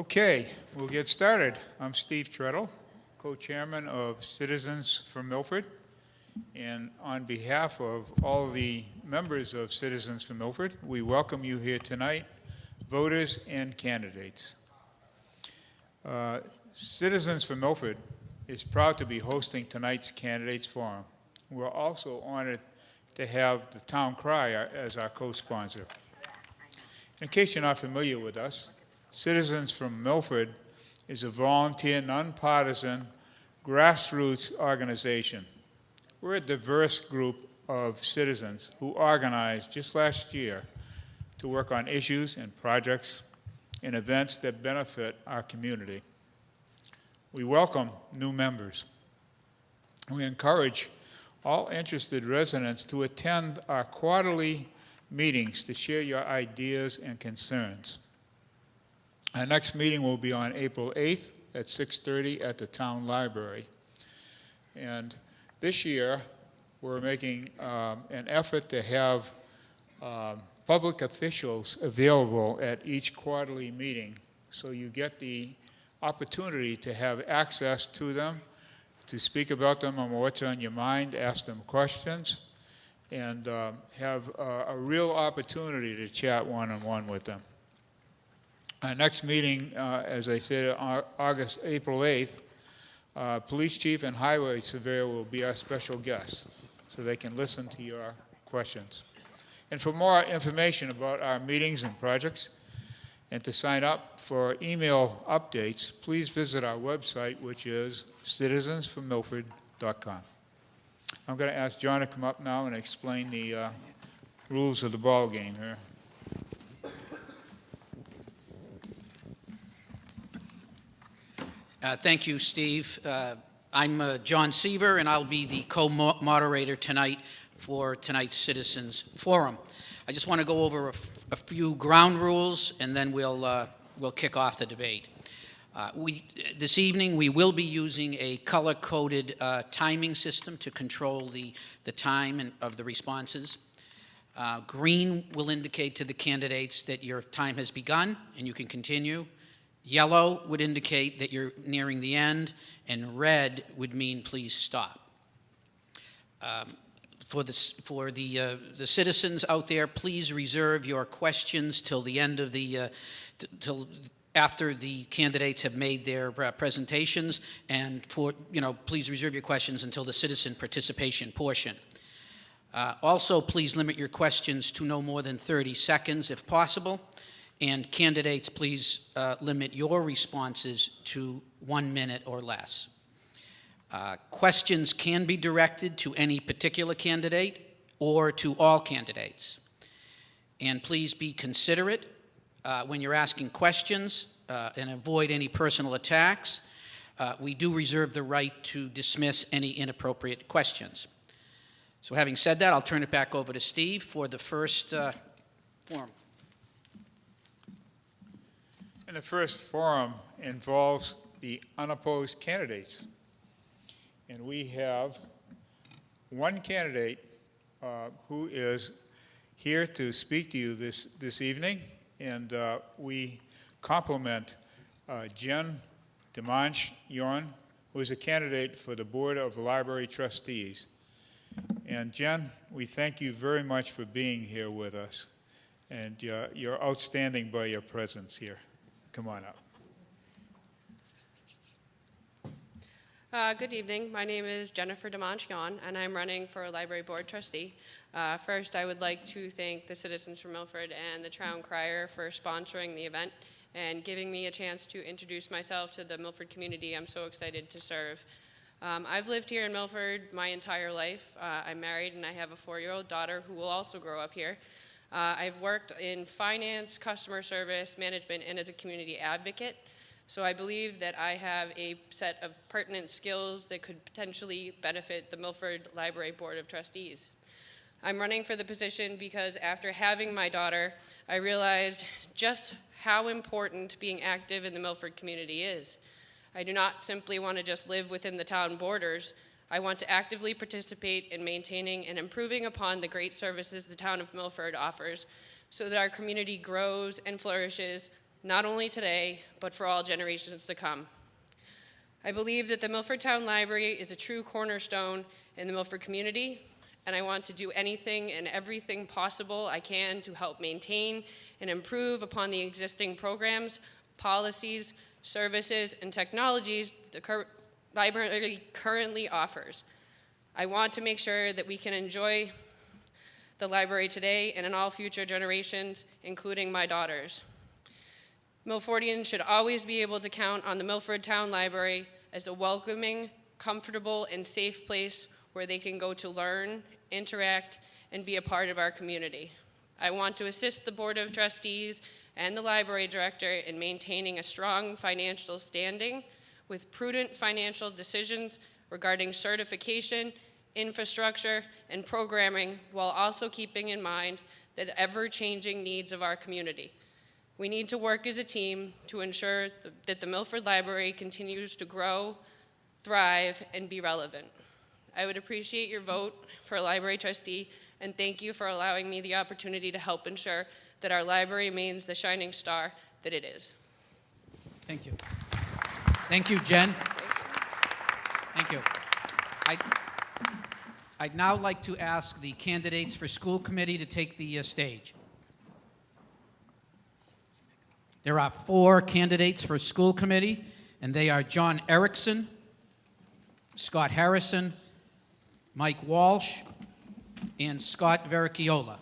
Okay, we'll get started. I'm Steve Treadle, co-chairman of Citizens for Milford. And on behalf of all the members of Citizens for Milford, we welcome you here tonight, voters and candidates. Citizens for Milford is proud to be hosting tonight's candidates forum. We're also honored to have the town crier as our co-sponsor. In case you're not familiar with us, Citizens from Milford is a volunteer, nonpartisan, grassroots organization. We're a diverse group of citizens who organized just last year to work on issues and projects and events that benefit our community. We welcome new members. We encourage all interested residents to attend our quarterly meetings to share your ideas and concerns. Our next meeting will be on April 8th at 6:30 at the town library. And this year, we're making an effort to have public officials available at each quarterly meeting, so you get the opportunity to have access to them, to speak about them on what's on your mind, ask them questions, and have a real opportunity to chat one-on-one with them. Our next meeting, as I said, April 8th, Police Chief and Highway Surveyor will be our special guests, so they can listen to your questions. And for more information about our meetings and projects, and to sign up for email updates, please visit our website, which is citizensformilford.com. I'm going to ask John to come up now and explain the rules of the ball game here. Thank you, Steve. I'm John Seaver, and I'll be the co-moderator tonight for tonight's Citizens Forum. I just want to go over a few ground rules, and then we'll kick off the debate. This evening, we will be using a color-coded timing system to control the time of the responses. Green will indicate to the candidates that your time has begun and you can continue. Yellow would indicate that you're nearing the end, and red would mean please stop. For the citizens out there, please reserve your questions till the end of till after the candidates have made their presentations, and please reserve your questions until the citizen participation portion. Also, please limit your questions to no more than 30 seconds if possible. And candidates, please limit your responses to 1 minute or less. Questions can be directed to any particular candidate or to all candidates. And please be considerate when you're asking questions and avoid any personal attacks. We do reserve the right to dismiss any inappropriate questions. So having said that, I'll turn it back over to Steve for the first forum. And the first forum involves the unopposed candidates. And we have one candidate who is here to speak to you this evening. And we compliment Jen DeManche-Yorn, who is a candidate for the Board of Library Trustees. And Jen, we thank you very much for being here with us. And you're outstanding by your presence here. Come on up. Good evening. My name is Jennifer DeManche-Yorn, and I'm running for Library Board Trustee. First, I would like to thank the Citizens for Milford and the Town Crier for sponsoring the event and giving me a chance to introduce myself to the Milford community. I'm so excited to serve. I've lived here in Milford my entire life. I'm married, and I have a 4-year-old daughter who will also grow up here. I've worked in finance, customer service, management, and as a community advocate. So I believe that I have a set of pertinent skills that could potentially benefit the Milford Library Board of Trustees. I'm running for the position because after having my daughter, I realized just how important being active in the Milford community is. I do not simply want to just live within the town borders. I want to actively participate in maintaining and improving upon the great services the town of Milford offers so that our community grows and flourishes not only today, but for all generations to come. I believe that the Milford Town Library is a true cornerstone in the Milford community, and I want to do anything and everything possible I can to help maintain and improve upon the existing programs, policies, services, and technologies the library currently offers. I want to make sure that we can enjoy the library today and in all future generations, including my daughters. Milfordians should always be able to count on the Milford Town Library as a welcoming, comfortable, and safe place where they can go to learn, interact, and be a part of our community. I want to assist the Board of Trustees and the Library Director in maintaining a strong financial standing with prudent financial decisions regarding certification, infrastructure, and programming, while also keeping in mind the ever-changing needs of our community. We need to work as a team to ensure that the Milford Library continues to grow, thrive, and be relevant. I would appreciate your vote for a library trustee, and thank you for allowing me the opportunity to help ensure that our library remains the shining star that it is. Thank you. Thank you, Jen. Thank you. I'd now like to ask the candidates for school committee to take the stage. There are 4 candidates for school committee, and they are John Erickson, Scott Harrison, Mike Walsh, and Scott Vericchiola.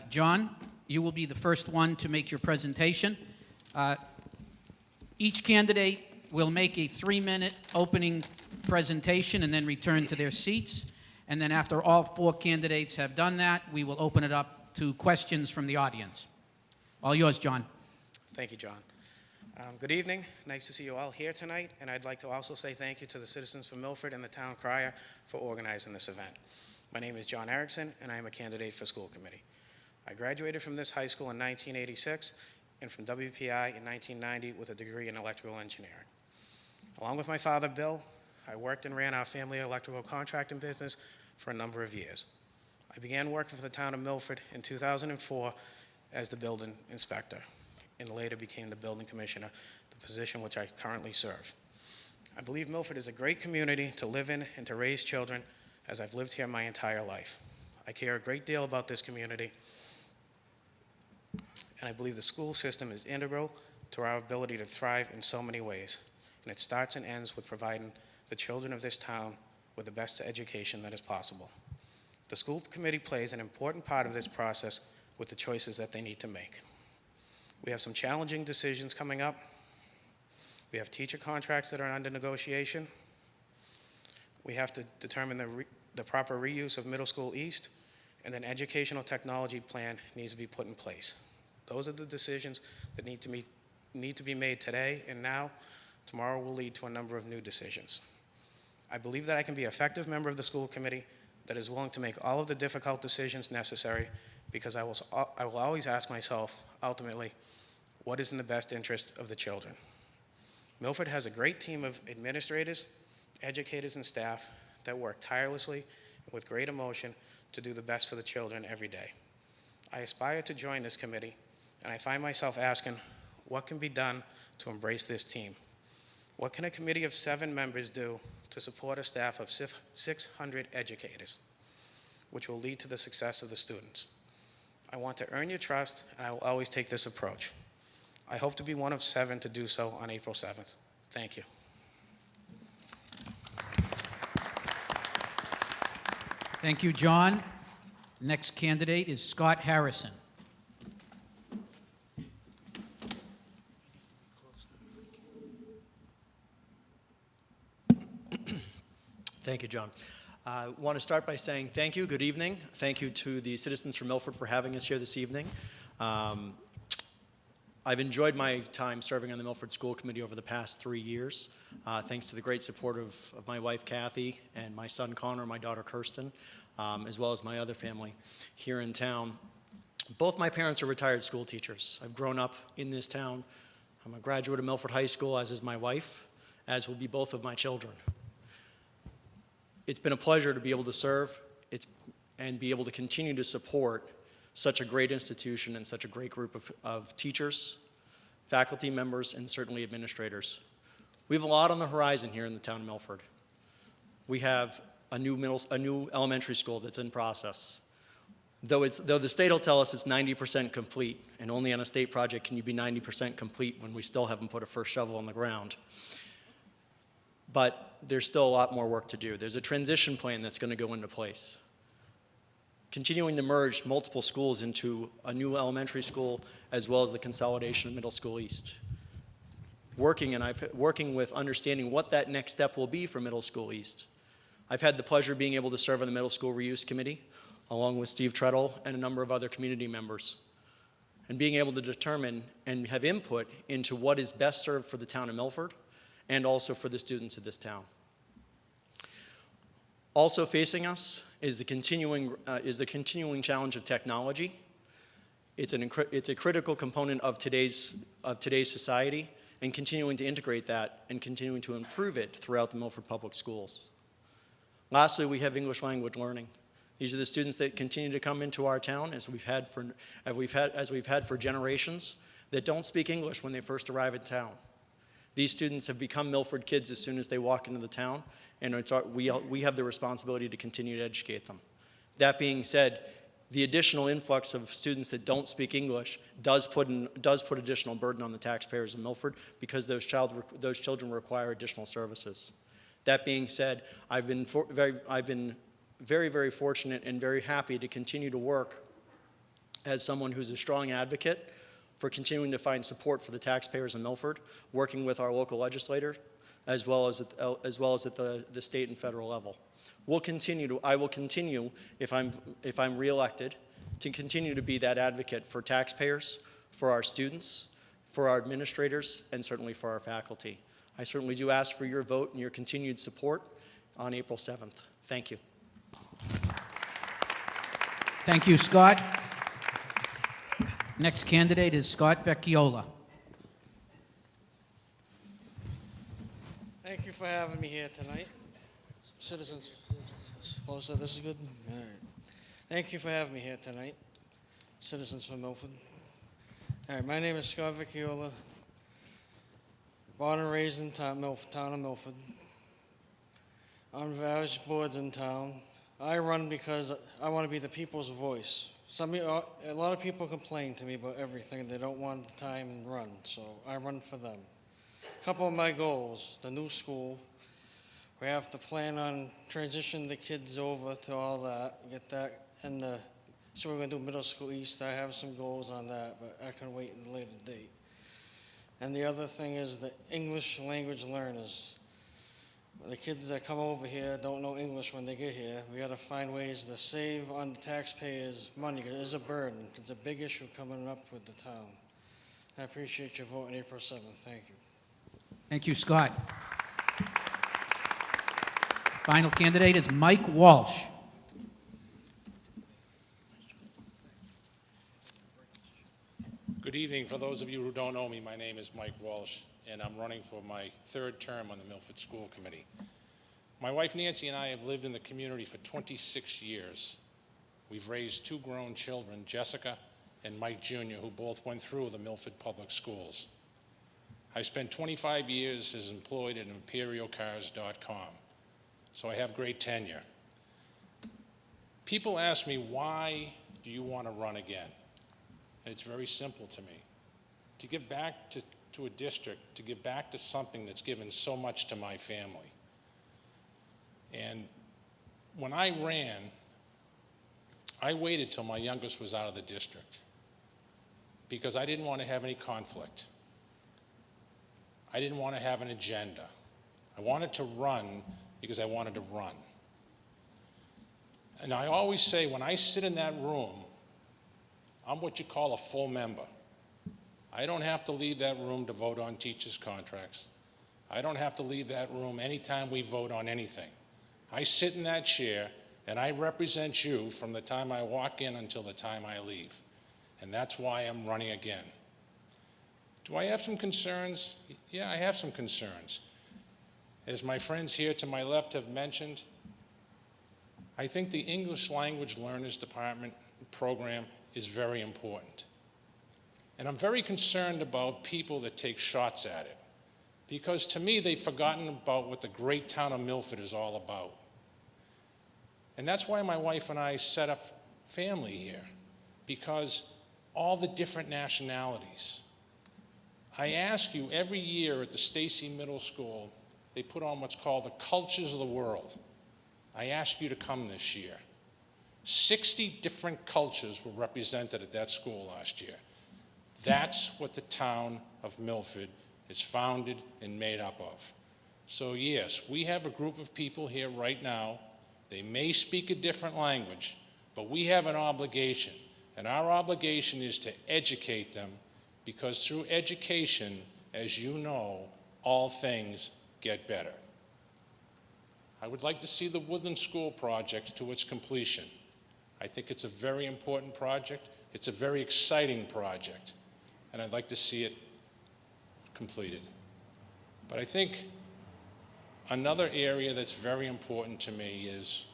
John, you will be the first one to make your presentation. Each candidate will make a 3-minute opening presentation and then return to their seats. And then after all 4 candidates have done that, we will open it up to questions from the audience. All yours, John. Thank you, John. Good evening. Nice to see you all here tonight, and I'd like to also say thank you to the Citizens for Milford and the Town Crier for organizing this event. My name is John Erickson, and I am a candidate for school committee. I graduated from this high school in 1986 and from WPI in 1990 with a degree in electrical engineering. Along with my father, Bill, I worked and ran our family electrical contracting business for a number of years. I began working for the town of Milford in 2004 as the building inspector, and later became the building commissioner, the position which I currently serve. I believe Milford is a great community to live in and to raise children, as I've lived here my entire life. I care a great deal about this community, and I believe the school system is integral to our ability to thrive in so many ways, and it starts and ends with providing the children of this town with the best education that is possible. The school committee plays an important part of this process with the choices that they need to make. We have some challenging decisions coming up. We have teacher contracts that are under negotiation. We have to determine the proper reuse of Middle School East, and then educational technology plan needs to be put in place. Those are the decisions that need to be made today and now. Tomorrow will lead to a number of new decisions. I believe that I can be an effective member of the school committee that is willing to make all of the difficult decisions necessary, because I will always ask myself, ultimately, what is in the best interest of the children? Milford has a great team of administrators, educators, and staff that work tirelessly and with great emotion to do the best for the children every day. I aspire to join this committee, and I find myself asking, what can be done to embrace this team? What can a committee of 7 members do to support a staff of 600 educators, which will lead to the success of the students? I want to earn your trust, and I will always take this approach. I hope to be one of 7 to do so on April 7th. Thank you. Thank you, John. Next candidate is Scott Harrison. Thank you, John. I want to start by saying thank you, good evening. Thank you to the Citizens for Milford for having us here this evening. I've enjoyed my time serving on the Milford School Committee over the past 3 years, thanks to the great support of my wife, Kathy, and my son, Connor, my daughter, Kirsten, as well as my other family here in town. Both my parents are retired school teachers. I've grown up in this town. I'm a graduate of Milford High School, as is my wife, as will be both of my children. It's been a pleasure to be able to serve and be able to continue to support such a great institution and such a great group of teachers, faculty members, and certainly administrators. We have a lot on the horizon here in the town of Milford. We have a new elementary school that's in process. Though the state will tell us it's 90% complete, and only on a state project can you be 90% complete when we still haven't put a first shovel on the ground. But there's still a lot more work to do. There's a transition plan that's going to go into place. Continuing to merge multiple schools into a new elementary school, as well as the consolidation of Middle School East. Working with understanding what that next step will be for Middle School East. I've had the pleasure of being able to serve on the Middle School Reuse Committee, along with Steve Treadle and a number of other community members, and being able to determine and have input into what is best served for the town of Milford and also for the students of this town. Also facing us is the continuing challenge of technology. It's a critical component of today's society, and continuing to integrate that and continuing to improve it throughout the Milford Public Schools. Lastly, we have English language learning. These are the students that continue to come into our town, as we've had for generations, that don't speak English when they first arrive at town. These students have become Milford kids as soon as they walk into the town, and we have the responsibility to continue to educate them. That being said, the additional influx of students that don't speak English does put additional burden on the taxpayers of Milford, because those children require additional services. That being said, I've been very, very fortunate and very happy to continue to work as someone who's a strong advocate for continuing to find support for the taxpayers of Milford, working with our local legislator, as well as at the state and federal level. I will continue, if I'm reelected, to continue to be that advocate for taxpayers, for our students, for our administrators, and certainly for our faculty. I certainly do ask for your vote and your continued support on April 7th. Thank you. Thank you, Scott. Next candidate is Scott Vecchiola. Thank you for having me here tonight. Citizens, closer, this is good? All right. Thank you for having me here tonight. Citizens for Milford. All right, my name is Scott Vecchiola, born and raised in town of Milford. On various boards in town. I run because I want to be the people's voice. A lot of people complain to me about everything. They don't want the time and run, so I run for them. A couple of my goals: the new school. We have to plan on transitioning the kids over to all that, get that, so we're going to do Middle School East. I have some goals on that, but I can wait until a later date. And the other thing is the English language learners. The kids that come over here don't know English when they get here. We got to find ways to save on the taxpayers' money. It is a burden. It's a big issue coming up with the town. I appreciate your vote on April 7th. Thank you. Thank you, Scott. Final candidate is Mike Walsh. Good evening. For those of you who don't know me, my name is Mike Walsh, and I'm running for my third term on the Milford School Committee. My wife Nancy and I have lived in the community for 26 years. We've raised two grown children, Jessica and Mike Jr., who both went through the Milford Public Schools. I spent 25 years as employed at ImperialCars.com, so I have great tenure. People ask me, why do you want to run again? And it's very simple to me. To give back to a district, to give back to something that's given so much to my family. And when I ran, I waited till my youngest was out of the district because I didn't want to have any conflict. I didn't want to have an agenda. I wanted to run because I wanted to run. And I always say, when I sit in that room, I'm what you call a full member. I don't have to leave that room to vote on teachers' contracts. I don't have to leave that room anytime we vote on anything. I sit in that chair and I represent you from the time I walk in until the time I leave. And that's why I'm running again. Do I have some concerns? Yeah, I have some concerns. As my friends here to my left have mentioned, I think the English Language Learners Department program is very important. And I'm very concerned about people that take shots at it, because to me, they've forgotten about what the great town of Milford is all about. And that's why my wife and I set up family here, because all the different nationalities. I ask you, every year at the Stacy Middle School, they put on what's called the Cultures of the World. I ask you to come this year. 60 different cultures were represented at that school last year. That's what the town of Milford is founded and made up of. So yes, we have a group of people here right now. They may speak a different language, but we have an obligation, and our obligation is to educate them, because through education, as you know, all things get better. I would like to see the Woodland School project to its completion. I think it's a very important project. It's a very exciting project, and I'd like to see it completed. But I think another area that's very important to me is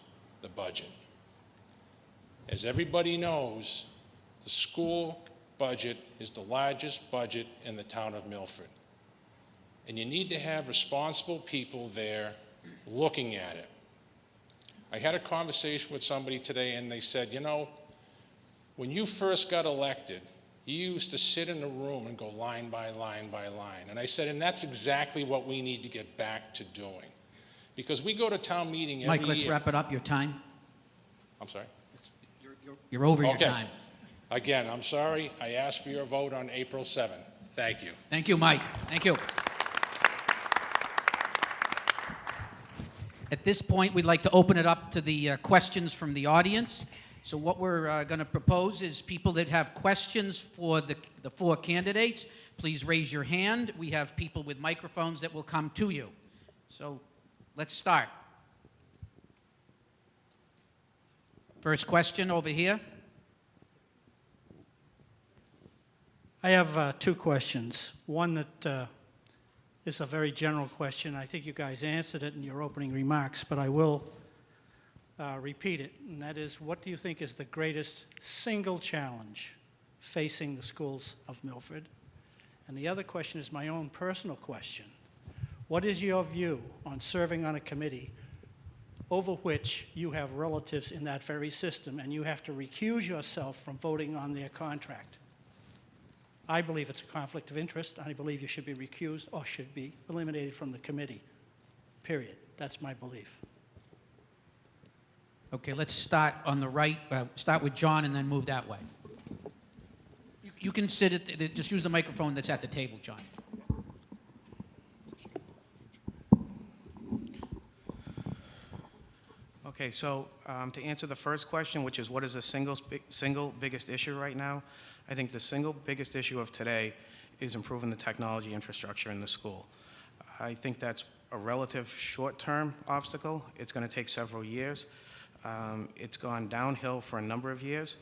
the budget. As everybody knows, the school budget is the largest budget in the town of Milford. And you need to have responsible people there looking at it. I had a conversation with somebody today, and they said, you know, when you first got elected, you used to sit in a room and go line by line by line. And I said, and that's exactly what we need to get back to doing. Because we go to town meeting every year. Mike, let's wrap it up. Your time. I'm sorry? You're over your Okay. time. Again, I'm sorry. I asked for your vote on April 7th. Thank you. Thank you, Mike. Thank you. At this point, we'd like to open it up to the questions from the audience. So what we're going to propose is people that have questions for the four candidates, please raise your hand. We have people with microphones that will come to you. So let's start. First question over here. I have two questions. One that is a very general question. I think you guys answered it in your opening remarks, but I will repeat it. And that is, what do you think is the greatest single challenge facing the schools of Milford? And the other question is my own personal question. What is your view on serving on a committee over which you have relatives in that very system and you have to recuse yourself from voting on their contract? I believe it's a conflict of interest. I believe you should be recused or should be eliminated from the committee, period. That's my belief. Okay, let's start on the right. Start with John and then move that way. You can sit at, just use the microphone that's at the table, John. Okay, so to answer the first question, which is what is the single biggest issue right now, I think the single biggest issue of today is improving the technology infrastructure in the school. I think that's a relative short-term obstacle. It's going to take several years. It's gone downhill for a number of years,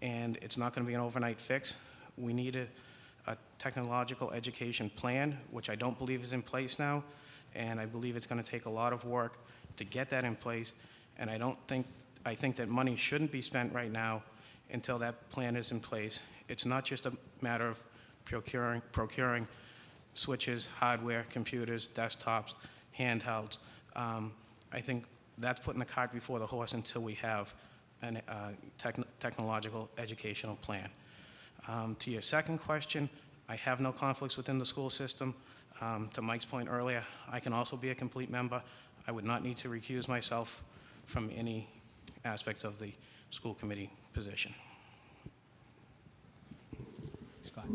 and it's not going to be an overnight fix. We need a technological education plan, which I don't believe is in place now, and I believe it's going to take a lot of work to get that in place, and I think that money shouldn't be spent right now until that plan is in place. It's not just a matter of procuring switches, hardware, computers, desktops, handhelds. I think that's putting the cart before the horse until we have a technological educational plan. To your second question, I have no conflicts within the school system. To Mike's point earlier, I can also be a complete member. I would not need to recuse myself from any aspects of the school committee position. Scott.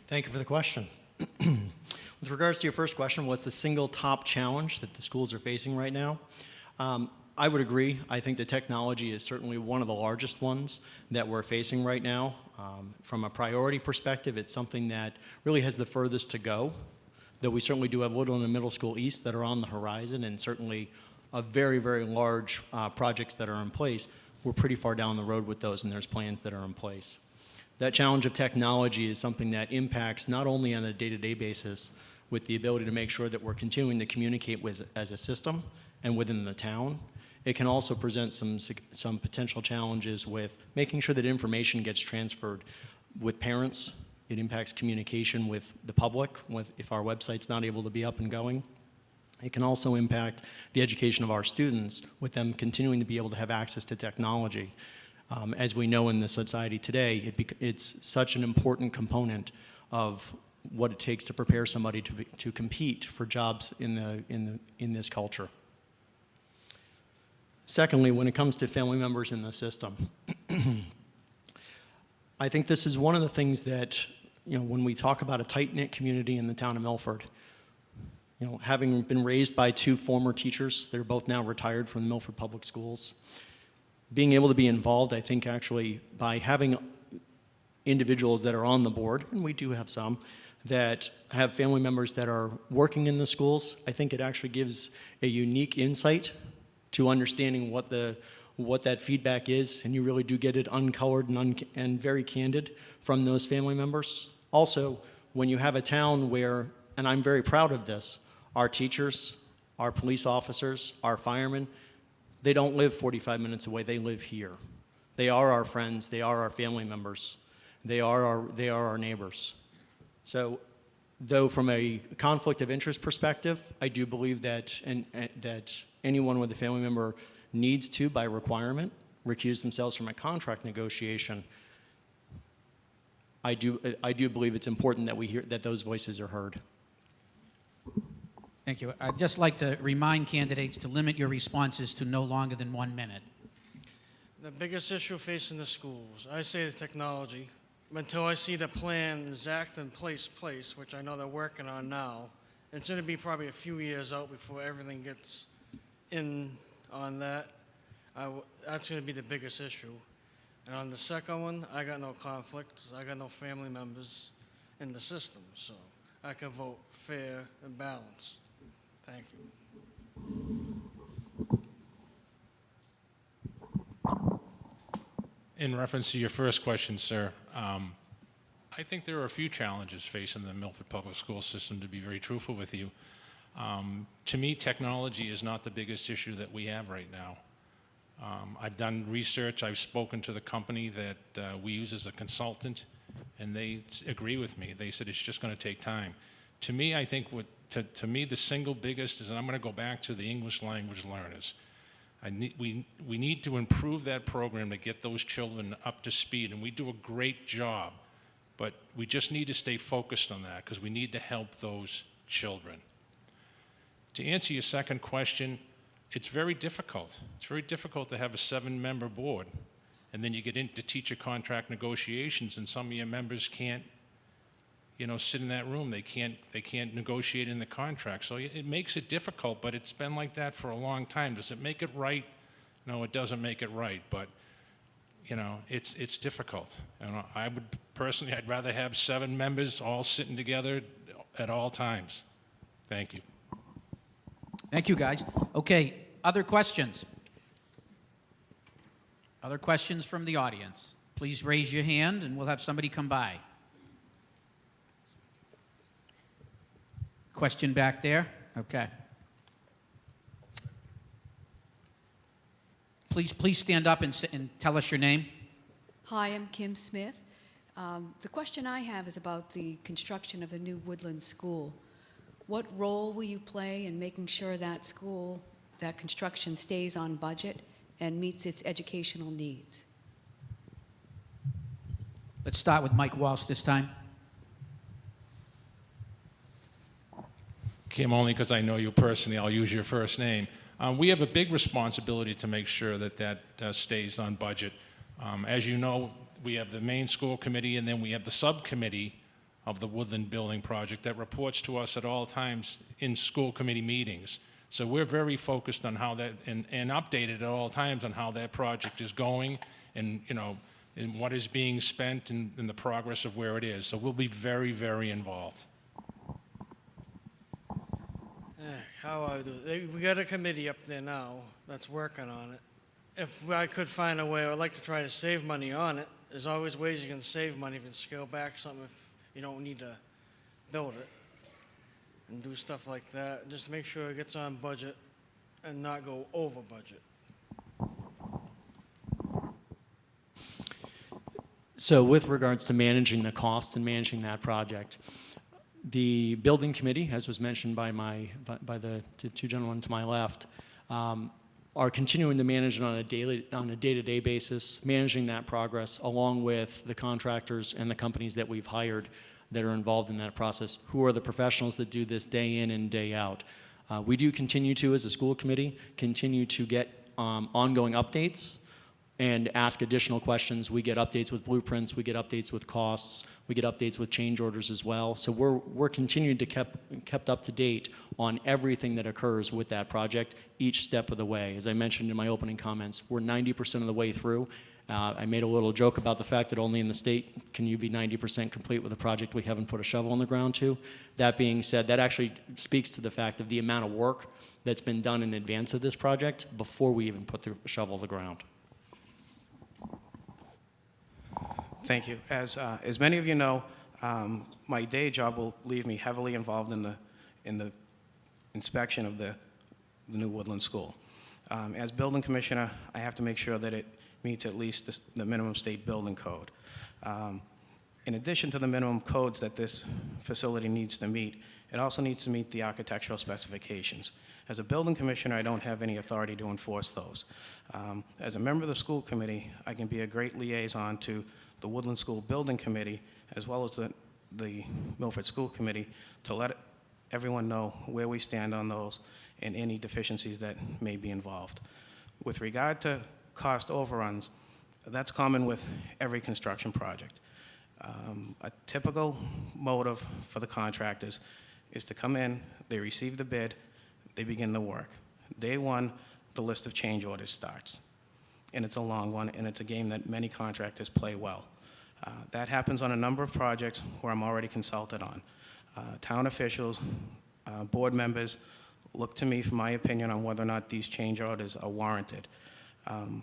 Thank you for the question. With regards to your first question, what's the single top challenge that the schools are facing right now? I would agree. I think the technology is certainly one of the largest ones that we're facing right now. From a priority perspective, it's something that really has the furthest to go, though we certainly do have Woodland and Middle School East that are on the horizon, and certainly a very, very large projects that are in place. We're pretty far down the road with those, and there's plans that are in place. That challenge of technology is something that impacts not only on a day-to-day basis with the ability to make sure that we're continuing to communicate with, as a system and within the town. it can also present some potential challenges with making sure that information gets transferred with parents. It impacts communication with the public if our website's not able to be up and going. It can also impact the education of our students with them continuing to be able to have access to technology. As we know in the society today, it's such an important component of what it takes to prepare somebody to compete for jobs in this culture. Secondly, when it comes to family members in the system, I think this is one of the things that, when we talk about a tight-knit community in the town of Milford, having been raised by two former teachers, they're both now retired from the Milford Public Schools, being able to be involved, I think actually by having individuals that are on the board, and we do have some, that have family members that are working in the schools, I think it actually gives a unique insight to understanding what that feedback is, and you really do get it uncolored and very candid from those family members. Also, when you have a town where, and I'm very proud of this, our teachers, our police officers, our firemen, they don't live 45 minutes away, they live here. They are our friends, they are our family members, they are our neighbors. So, though from a conflict of interest perspective, I do believe that that anyone with a family member needs to, by requirement, recuse themselves from a contract negotiation. I do believe it's important that those voices are heard. Thank you. I'd just like to remind candidates to limit your responses to no longer than 1 minute. The biggest issue facing the schools, I say the technology. Until I see the plan exact and place, which I know they're working on now, it's going to be probably a few years out before everything gets in on that. That's going to be the biggest issue. And on the second one, I got no conflict. I got no family members in the system, so I can vote fair and balanced. Thank you. In reference to your first question, sir, I think there are a few challenges facing the Milford Public School System, to be very truthful with you. To me, technology is not the biggest issue that we have right now. I've done research. I've spoken to the company that we use as a consultant, and they agree with me. They said it's just going to take time. To me, I think to me the single biggest is, and I'm going to go back to the English language learners. We need to improve that program to get those children up to speed, and we do a great job, but we just need to stay focused on that because we need to help those children. To answer your second question, it's very difficult. It's very difficult to have a 7-member board, and then you get into teacher contract negotiations, and some of your members can't, sit in that room. They can't negotiate in the contract. So it makes it difficult, but it's been like that for a long time. Does it make it right? No, it doesn't make it right, but it's difficult. I would personally, I'd rather have 7 members all sitting together at all times. Thank you. Thank you, guys. Okay, other questions? Other questions from the audience? Please raise your hand and we'll have somebody come by. Question back there? Okay. Please stand up and tell us your name. Hi, I'm Kim Smith. The question I have is about the construction of the new Woodland School. What role will you play in making sure that school, that construction stays on budget and meets its educational needs? Let's start with Mike Walsh this time. Kim, only because I know you personally, I'll use your first name. We have a big responsibility to make sure that stays on budget. As you know, we have the main school committee, and then we have the subcommittee of the Woodland Building Project that reports to us at all times in school committee meetings. So we're very focused on how that, and updated at all times on how that project is going, and and what is being spent, and the progress of where it is. So we'll be very, very involved. How I do? We got a committee up there now that's working on it. If I could find a way, I'd like to try to save money on it. There's always ways you can save money if you scale back something if you don't need to build it and do stuff like that. Just make sure it gets on budget and not go over budget. So with regards to managing the cost and managing that project, the building committee, as was mentioned by the two gentlemen to my left, are continuing to manage it on a day-to-day basis, managing that progress along with the contractors and the companies that we've hired that are involved in that process, who are the professionals that do this day in and day out. We do continue to, as a school committee, continue to get ongoing updates and ask additional questions. We get updates with blueprints, we get updates with costs, we get updates with change orders as well. So we're continuing to kept up to date on everything that occurs with that project each step of the way. As I mentioned in my opening comments, we're 90% of the way through. I made a little joke about the fact that only in the state can you be 90% complete with a project we haven't put a shovel in the ground to. That being said, that actually speaks to the fact of the amount of work that's been done in advance of this project before we even put the shovel in the ground. Thank you. As many of you know, my day job will leave me heavily involved in the inspection of the new Woodland School. As building commissioner, I have to make sure that it meets at least the minimum state building code. In addition to the minimum codes that this facility needs to meet, it also needs to meet the architectural specifications. As a building commissioner, I don't have any authority to enforce those. As a member of the school committee, I can be a great liaison to the Woodland School Building Committee, as well as the Milford School Committee, to let everyone know where we stand on those and any deficiencies that may be involved. With regard to cost overruns, that's common with every construction project. A typical motive for the contractors is to come in, they receive the bid, they begin the work. Day one, the list of change orders starts. And it's a long one, and it's a game that many contractors play well. That happens on a number of projects where I'm already consulted on. Town officials, board members look to me for my opinion on whether or not these change orders are warranted. To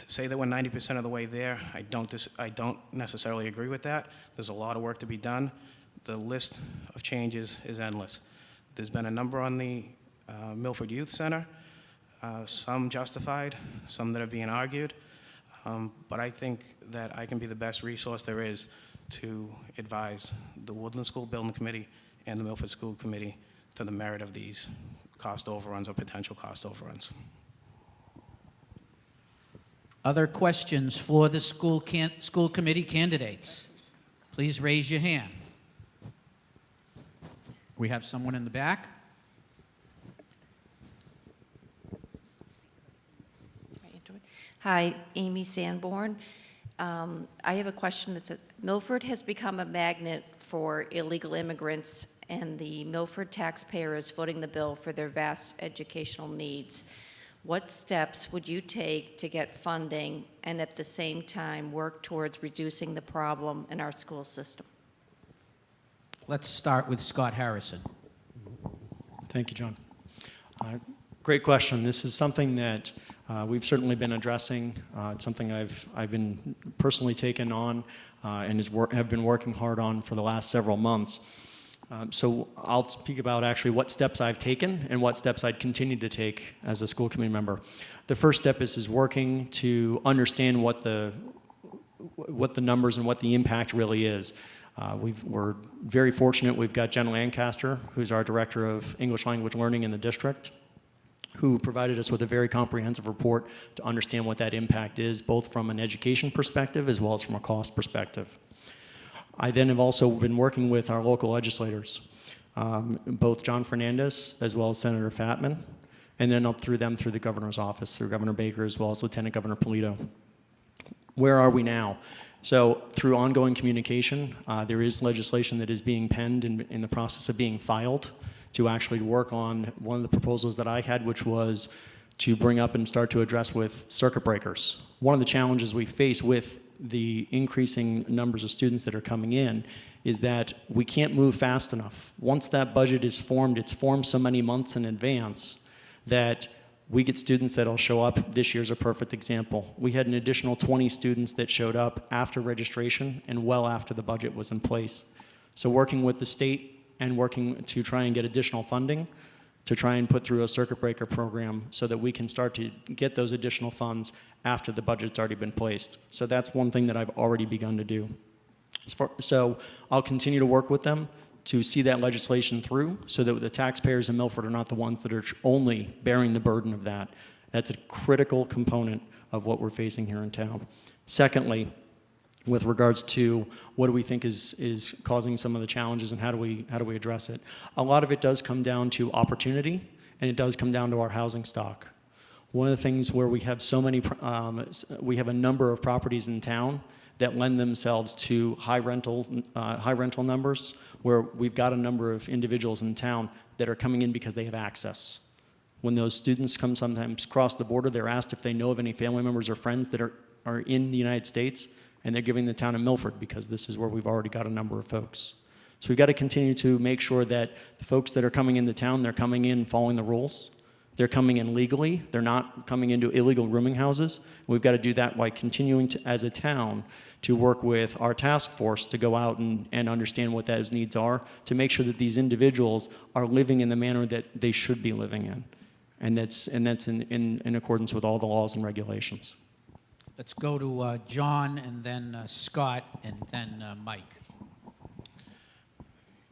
say that we're 90% of the way there, I don't necessarily agree with that. There's a lot of work to be done. The list of changes is endless. There's been a number on the Milford Youth Center, some justified, some that are being argued, but I think that I can be the best resource there is to advise the Woodland School Building Committee and the Milford School Committee to the merit of these cost overruns or potential cost overruns. Other questions for the school committee candidates? Please raise your hand. We have someone in the back. Hi, Amy Sanborn. I have a question that says, Milford has become a magnet for illegal immigrants, and the Milford taxpayer is footing the bill for their vast educational needs. What steps would you take to get funding and at the same time work towards reducing the problem in our school system? Let's start with Scott Harrison. Thank you, John. Great question. This is something that we've certainly been addressing. It's something I've been personally taken on and have been working hard on for the last several months. So I'll speak about actually what steps I've taken and what steps I'd continue to take as a school committee member. The first step is working to understand what the numbers and what the impact really is. We're very fortunate. We've got Jen Lancaster, who's our director of English language learning in the district, who provided us with a very comprehensive report to understand what that impact is, both from an education perspective as well as from a cost perspective. I then have also been working with our local legislators, both John Fernandez as well as Senator Fatman, and then up through the governor's office, through Governor Baker as well as Lieutenant Governor Polito. Where are we now? So through ongoing communication, there is legislation that is being penned in the process of being filed to actually work on one of the proposals that I had, which was to bring up and start to address with circuit breakers. One of the challenges we face with the increasing numbers of students that are coming in is that we can't move fast enough. Once that budget is formed, it's formed so many months in advance that we get students that'll show up. This year's a perfect example. We had an additional 20 students that showed up after registration and well after the budget was in place. So working with the state and working to try and get additional funding to try and put through a circuit breaker program so that we can start to get those additional funds after the budget's already been placed. So that's one thing that I've already begun to do. So I'll continue to work with them to see that legislation through so that the taxpayers in Milford are not the ones that are only bearing the burden of that. That's a critical component of what we're facing here in town. Secondly, with regards to what do we think is causing some of the challenges and how do we address it, a lot of it does come down to opportunity, and it does come down to our housing stock. One of the things where we have so many, we have a number of properties in town that lend themselves to high rental numbers, where we've got a number of individuals in town that are coming in because they have access. When those students come sometimes cross the border, they're asked if they know of any family members or friends that are in the United States, and they're giving the town of Milford because this is where we've already got a number of folks. So we've got to continue to make sure that the folks that are coming into town, they're coming in following the rules. They're coming in legally. They're not coming into illegal rooming houses. We've got to do that by continuing to, as a town, to work with our task force to go out and understand what those needs are, to make sure that these individuals are living in the manner that they should be living in. And that's in accordance with all the laws and regulations. Let's go to John, and then Scott, and then Mike.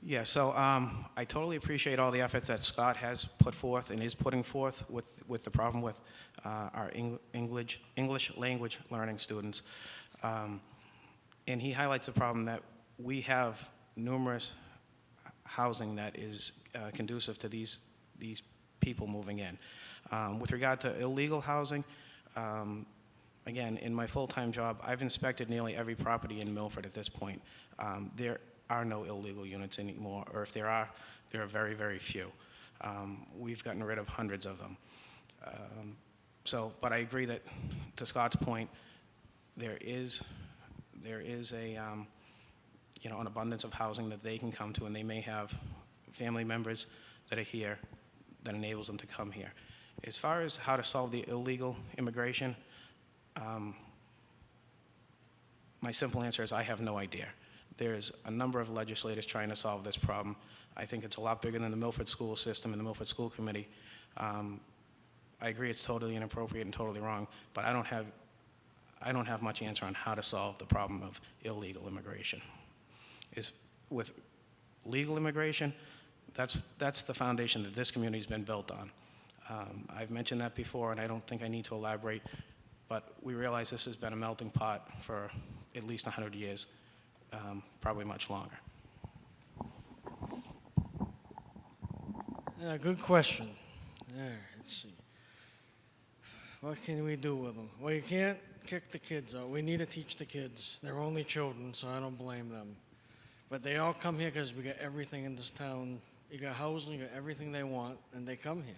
Yeah, so I totally appreciate all the efforts that Scott has put forth and is putting forth with the problem with our English language learning students. And he highlights the problem that we have numerous housing that is conducive to these people moving in. With regard to illegal housing, again, in my full-time job, I've inspected nearly every property in Milford at this point. There are no illegal units anymore, or if there are very, very few. We've gotten rid of hundreds of them. But I agree that, to Scott's point, there is a an abundance of housing that they can come to, and they may have family members that are here that enables them to come here. As far as how to solve the illegal immigration, my simple answer is I have no idea. There's a number of legislators trying to solve this problem. I think it's a lot bigger than the Milford school system and the Milford School Committee. I agree it's totally inappropriate and totally wrong, but I don't have much answer on how to solve the problem of illegal immigration. With legal immigration, that's the foundation that this community's been built on. I've mentioned that before, and I don't think I need to elaborate, but we realize this has been a melting pot for at least 100 years, probably much longer. Yeah, good question. There, let's see. What can we do with them? Well, you can't kick the kids out. We need to teach the kids. They're only children, so I don't blame them. But they all come here because we got everything in this town. You got housing, you got everything they want, and they come here.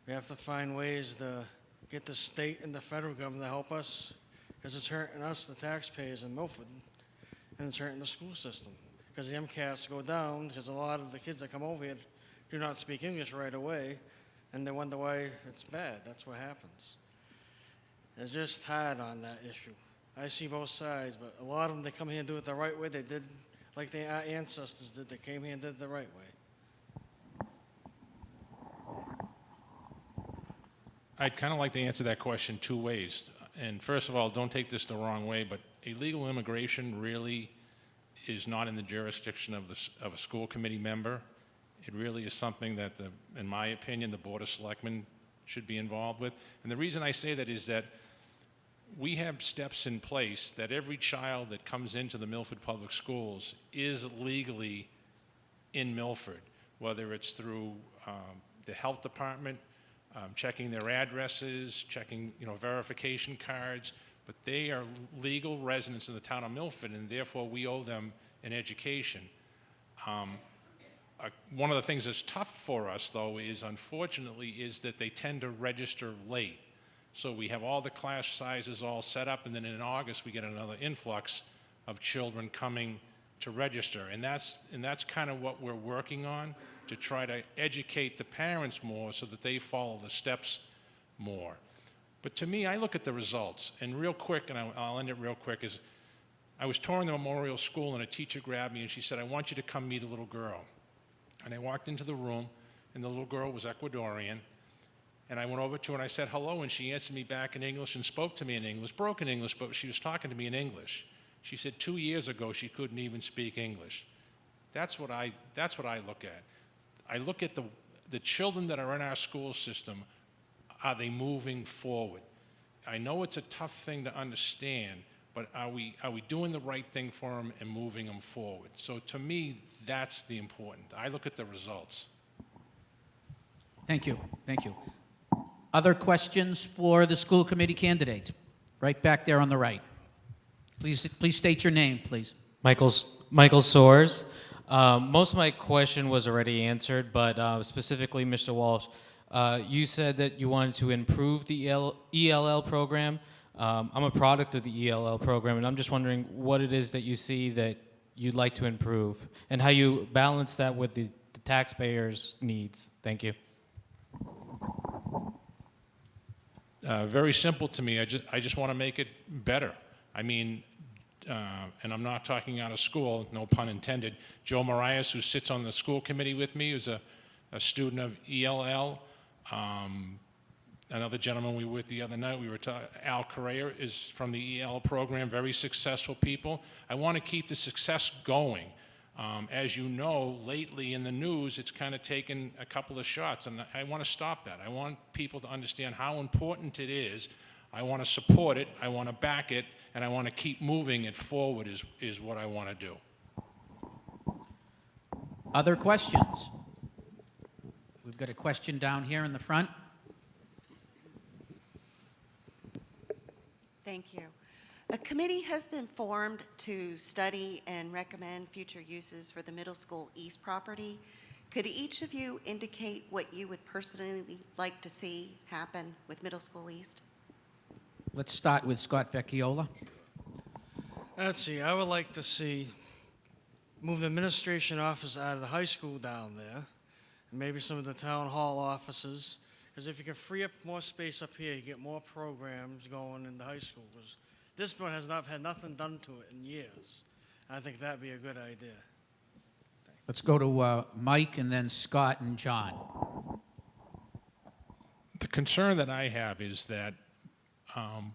We have to find ways to get the state and the federal government to help us, because it's hurting us, the taxpayers in Milford, and it's hurting the school system. Because the MCAS go down, because a lot of the kids that come over here do not speak English right away, and they wonder why it's bad. That's what happens. It's just hard on that issue. I see both sides, but a lot of them, they come here and do it the right way. They did like our ancestors did. They came here and did it the right way. I'd kind of like to answer that question two ways. And first of all, don't take this the wrong way, but illegal immigration really is not in the jurisdiction of a school committee member. It really is something that, in my opinion, the Board of Selectmen should be involved with. And the reason I say that is that we have steps in place that every child that comes into the Milford Public Schools is legally in Milford, whether it's through the health department, checking their addresses, checking verification cards, but they are legal residents in the town of Milford, and therefore we owe them an education. One of the things that's tough for us, though, is unfortunately is that they tend to register late. So we have all the class sizes all set up, and then in August we get another influx of children coming to register. And that's kind of what we're working on, to try to educate the parents more so that they follow the steps more. But to me, I look at the results, and real quick, and I'll end it real quick, is I was touring the Memorial School, and a teacher grabbed me, and she said, "I want you to come meet a little girl." And I walked into the room, and the little girl was Ecuadorian, And I went over to her and I said hello, and she answered me back in English and spoke to me in English, broken English, but she was talking to me in English. She said 2 years ago she couldn't even speak English. That's what I look at. I look at the children that are in our school system. Are they moving forward? I know it's a tough thing to understand, but are we doing the right thing for them and moving them forward? So to me, that's the important. I look at the results. Thank you. Thank you. Other questions for the school committee candidates? Right back there on the right. Please state your name, please. Michael Soares. Most of my question was already answered, but specifically, Mr. Walsh, you said that you wanted to improve the ELL program. I'm a product of the ELL program, and I'm just wondering what it is that you see that you'd like to improve and how you balance that with the taxpayers' needs. Thank you. Very simple to me. I just want to make it better. I mean, and I'm not talking out of school, no pun intended. Joe Marias, who sits on the school committee with me, is a student of ELL. Another gentleman we were with the other night, Al Correa, is from the EL program, very successful people. I want to keep the success going. As you know, lately in the news, it's kind of taken a couple of shots, and I want to stop that. I want people to understand how important it is. I want to support it, I want to back it, and I want to keep moving it forward is what I want to do. Other questions? We've got a question down here in the front. Thank you. A committee has been formed to study and recommend future uses for the middle school east property. Could each of you indicate what you would personally like to see happen with middle school east? Let's start with Scott Vecchiola. Let's see, I would like to see move the administration office out of the high school down there, and maybe some of the town hall offices, because if you can free up more space up here, you get more programs going in the high school, because this one has not had nothing done to it in years. I think that'd be a good idea. Let's go to Mike and then Scott and John. The concern that I have is that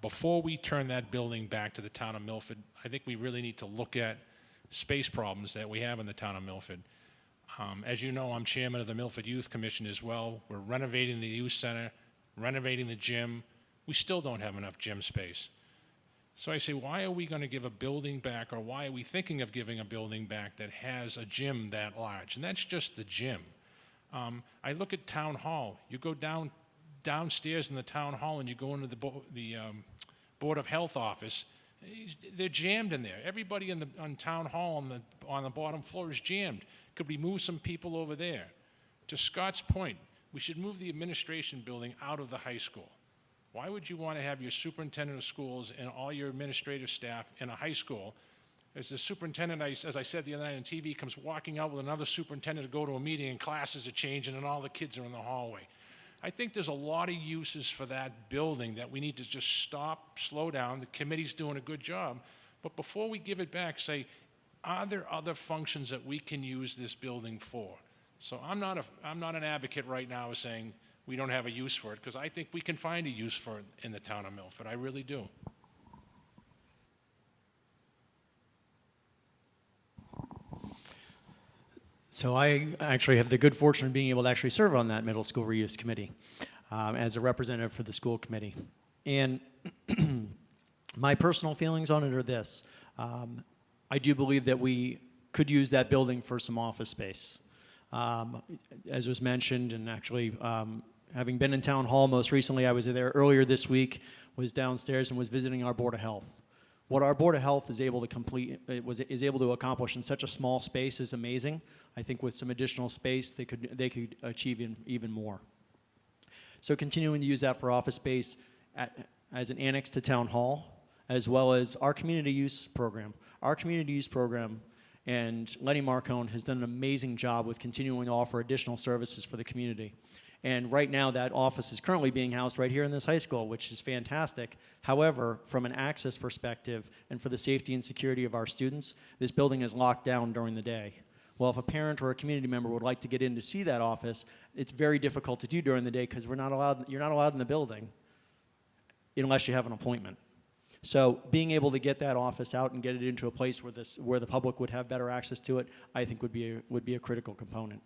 before we turn that building back to the town of Milford, I think we really need to look at space problems that we have in the town of Milford. As you know, I'm chairman of the Milford Youth Commission as well. We're renovating the youth center, renovating the gym. We still don't have enough gym space. So I say, why are we going to give a building back, or why are we thinking of giving a building back that has a gym that large? And that's just the gym. I look at town hall. You go downstairs in the town hall and you go into the Board of Health office. They're jammed in there. Everybody on town hall on the bottom floor is jammed. Could we move some people over there? To Scott's point, we should move the administration building out of the high school. Why would you want to have your superintendent of schools and all your administrative staff in a high school? As the superintendent, as I said the other night on TV, comes walking out with another superintendent to go to a meeting and classes are changing and all the kids are in the hallway. I think there's a lot of uses for that building that we need to just stop, slow down. The committee's doing a good job. But before we give it back, say, are there other functions that we can use this building for? So I'm not an advocate right now of saying we don't have a use for it, because I think we can find a use for it in the town of Milford. I really do. So I actually have the good fortune of being able to actually serve on that middle school reuse committee as a representative for the school committee. And my personal feelings on it are this. I do believe that we could use that building for some office space. As was mentioned, and actually having been in town hall most recently, I was there earlier this week, was downstairs and was visiting our Board of Health. What our Board of Health is able to accomplish in such a small space is amazing. I think with some additional space, they could achieve even more. So continuing to use that for office space as an annex to town hall, as well as our community use program. Our community use program and Lenny Marcone has done an amazing job with continuing to offer additional services for the community. And right now, that office is currently being housed right here in this high school, which is fantastic. However, from an access perspective and for the safety and security of our students, this building is locked down during the day. Well, if a parent or a community member would like to get in to see that office, it's very difficult to do during the day because you're not allowed in the building unless you have an appointment. So being able to get that office out and get it into a place where the public would have better access to it, I think would be a critical component.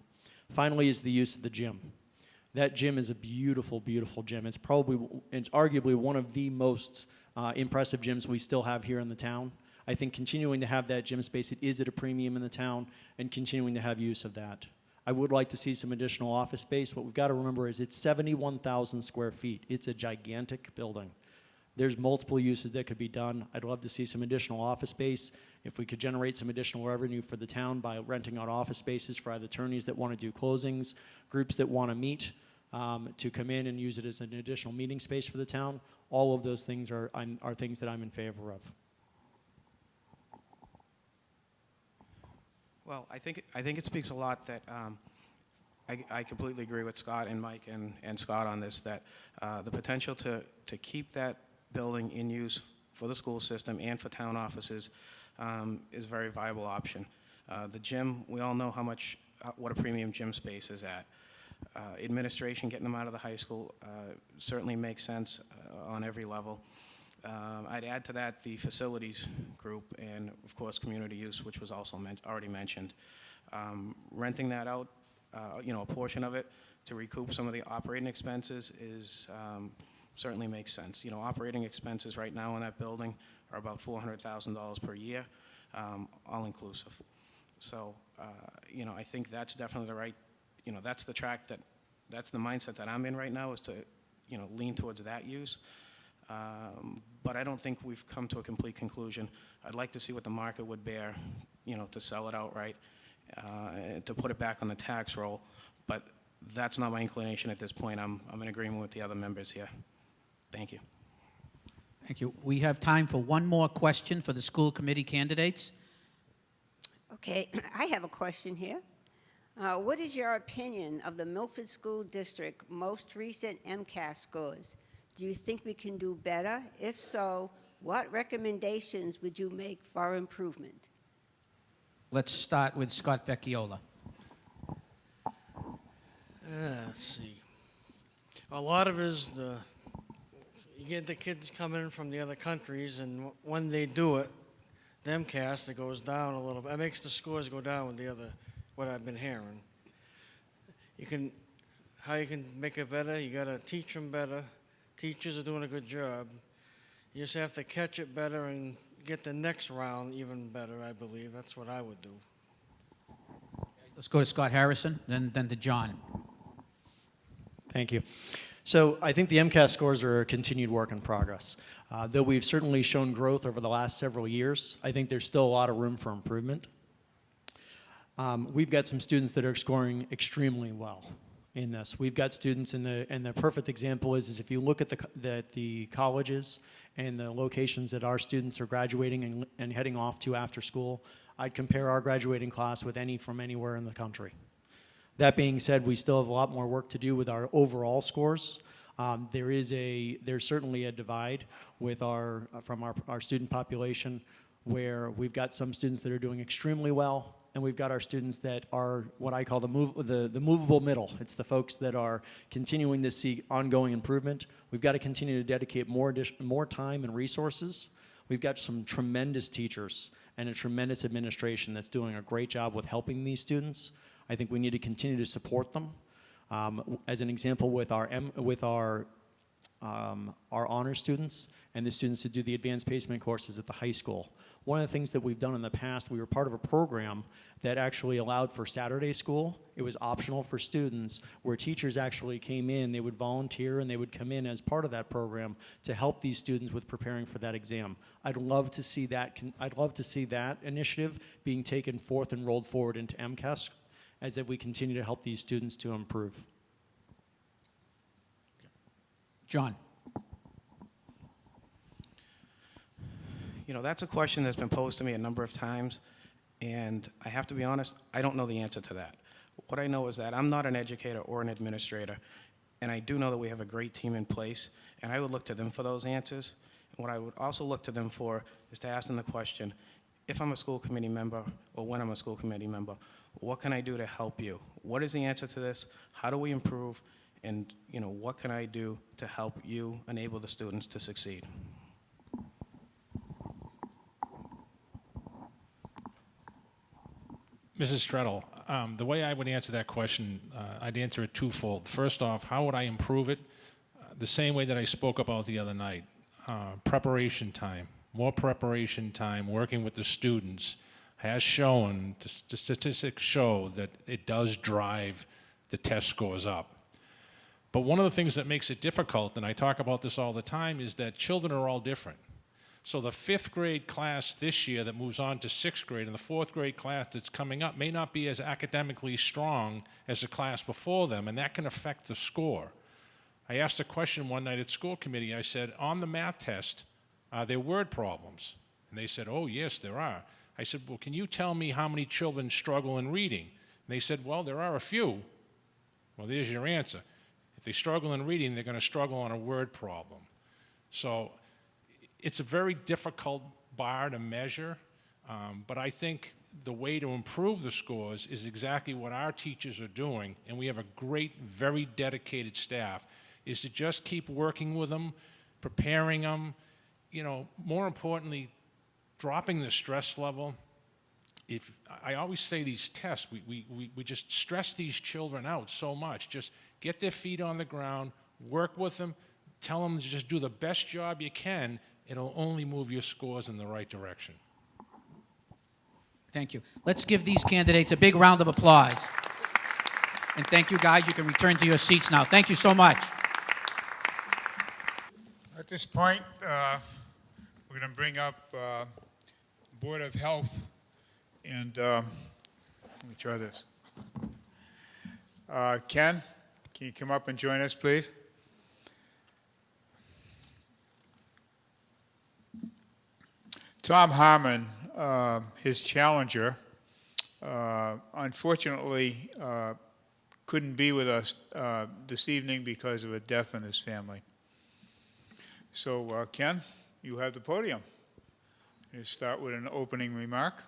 Finally is the use of the gym. That gym is a beautiful, beautiful gym. It's arguably one of the most impressive gyms we still have here in the town. I think continuing to have that gym space, it is at a premium in the town, and continuing to have use of that. I would like to see some additional office space. What we've got to remember is it's 71,000 square feet. It's a gigantic building. There's multiple uses that could be done. I'd love to see some additional office space. If we could generate some additional revenue for the town by renting out office spaces for either attorneys that want to do closings, groups that want to meet, to come in and use it as an additional meeting space for the town, all of those things are things that I'm in favor of. Well, I think it speaks a lot that I completely agree with Scott and Mike and Scott on this, that the potential to keep that building in use for the school system and for town offices is a very viable option. The gym, we all know what a premium gym space is at. Administration, getting them out of the high school, certainly makes sense on every level. I'd add to that the facilities group and, of course, community use, which was also already mentioned. Renting that out, a portion of it to recoup some of the operating expenses certainly makes sense. Operating expenses right now in that building are about $400,000 per year, all inclusive. So, I think that's definitely the right, that's the track that's the mindset that I'm in right now, is to, lean towards that use. But I don't think we've come to a complete conclusion. I'd like to see what the market would bear, to sell it outright, to put it back on the tax roll. But that's not my inclination at this point. I'm in agreement with the other members here. Thank you. Thank you. We have time for one more question for the school committee candidates. Okay, I have a question here. What is your opinion of the Milford School District most recent MCAS scores? Do you think we can do better? If so, what recommendations would you make for improvement? Let's start with Scott Vecchiola. Let's see. A lot of it is you get the kids coming in from the other countries, and when they do it, the MCAS, it goes down a little bit. It makes the scores go down with what I've been hearing. How you can make it better, you got to teach them better. Teachers are doing a good job. You just have to catch it better and get the next round even better, I believe. That's what I would do. Let's go to Scott Harrison, then to John. Thank you. So I think the MCAS scores are a continued work in progress. Though we've certainly shown growth over the last several years, I think there's still a lot of room for improvement. We've got some students that are scoring extremely well in this. We've got students, and the perfect example is if you look at the colleges and the locations that our students are graduating and heading off to after school, I'd compare our graduating class with any from anywhere in the country. That being said, we still have a lot more work to do with our overall scores. There's certainly a divide with from our student population, where we've got some students that are doing extremely well, and we've got our students that are what I call the movable middle. It's the folks that are continuing to see ongoing improvement. We've got to continue to dedicate more time and resources. We've got some tremendous teachers and a tremendous administration that's doing a great job with helping these students. I think we need to continue to support them. As an example, with our honor students and the students who do the advanced placement courses at the high school. One of the things that we've done in the past, we were part of a program that actually allowed for Saturday school. It was optional for students, where teachers actually came in, they would volunteer, and they would come in as part of that program to help these students with preparing for that exam. I'd love to see that initiative being taken forth and rolled forward into MCAS, as if we continue to help these students to improve. John. That's a question that's been posed to me a number of times, and I have to be honest, I don't know the answer to that. What I know is that I'm not an educator or an administrator, and I do know that we have a great team in place, and I would look to them for those answers. And what I would also look to them for is to ask them the question, if I'm a school committee member, or when I'm a school committee member, What can I do to help you? What is the answer to this? How do we improve? And what can I do to help you enable the students to succeed? Mrs. Treadle, the way I would answer that question, I'd answer it twofold. First off, how would I improve it? The same way that I spoke about the other night. Preparation time, more preparation time, working with the students has shown, the statistics show that it does drive the test scores up. But one of the things that makes it difficult, and I talk about this all the time, is that children are all different. So the 5th grade class this year that moves on to 6th grade and the 4th grade class that's coming up may not be as academically strong as the class before them, and that can affect the score. I asked a question one night at school committee. I said, on the math test, are there word problems? And they said, oh, yes, there are. I said, well, can you tell me how many children struggle in reading? And they said, well, there are a few. Well, there's your answer. If they struggle in reading, they're going to struggle on a word problem. So it's a very difficult bar to measure, but I think the way to improve the scores is exactly what our teachers are doing, and we have a great, very dedicated staff, is to just keep working with them, preparing them, more importantly, dropping the stress level. I always say these tests, we just stress these children out so much. Just get their feet on the ground, work with them, tell them to just do the best job you can. It'll only move your scores in the right direction. Thank you. Let's give these candidates a big round of applause. And thank you, guys. You can return to your seats now. Thank you so much. At this point, we're going to bring up Board of Health, and let me try this. Ken, can you come up and join us, please? Tom Harmon, his challenger, unfortunately couldn't be with us this evening because of a death in his family. So, Ken, you have the podium. You start with an opening remark.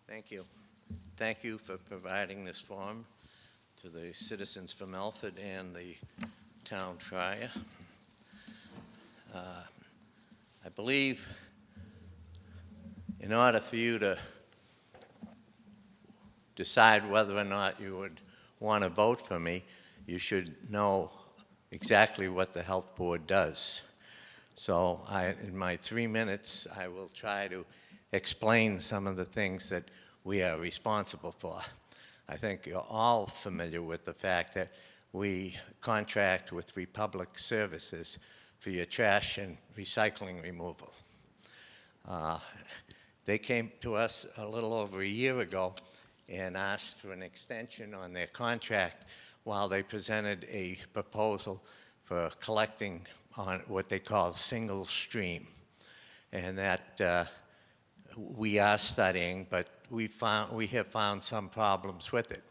Thank you. Thank you for providing this forum to the Citizens for Milford and the town crier. I believe in order for you to decide whether or not you would want to vote for me, you should know exactly what the health board does. So in my 3 minutes, I will try to explain some of the things that we are responsible for. I think you're all familiar with the fact that we contract with Republic Services for your trash and recycling removal. They came to us a little over a year ago and asked for an extension on their contract while they presented a proposal for collecting on what they call single stream. And that we are studying, but we have found some problems with it.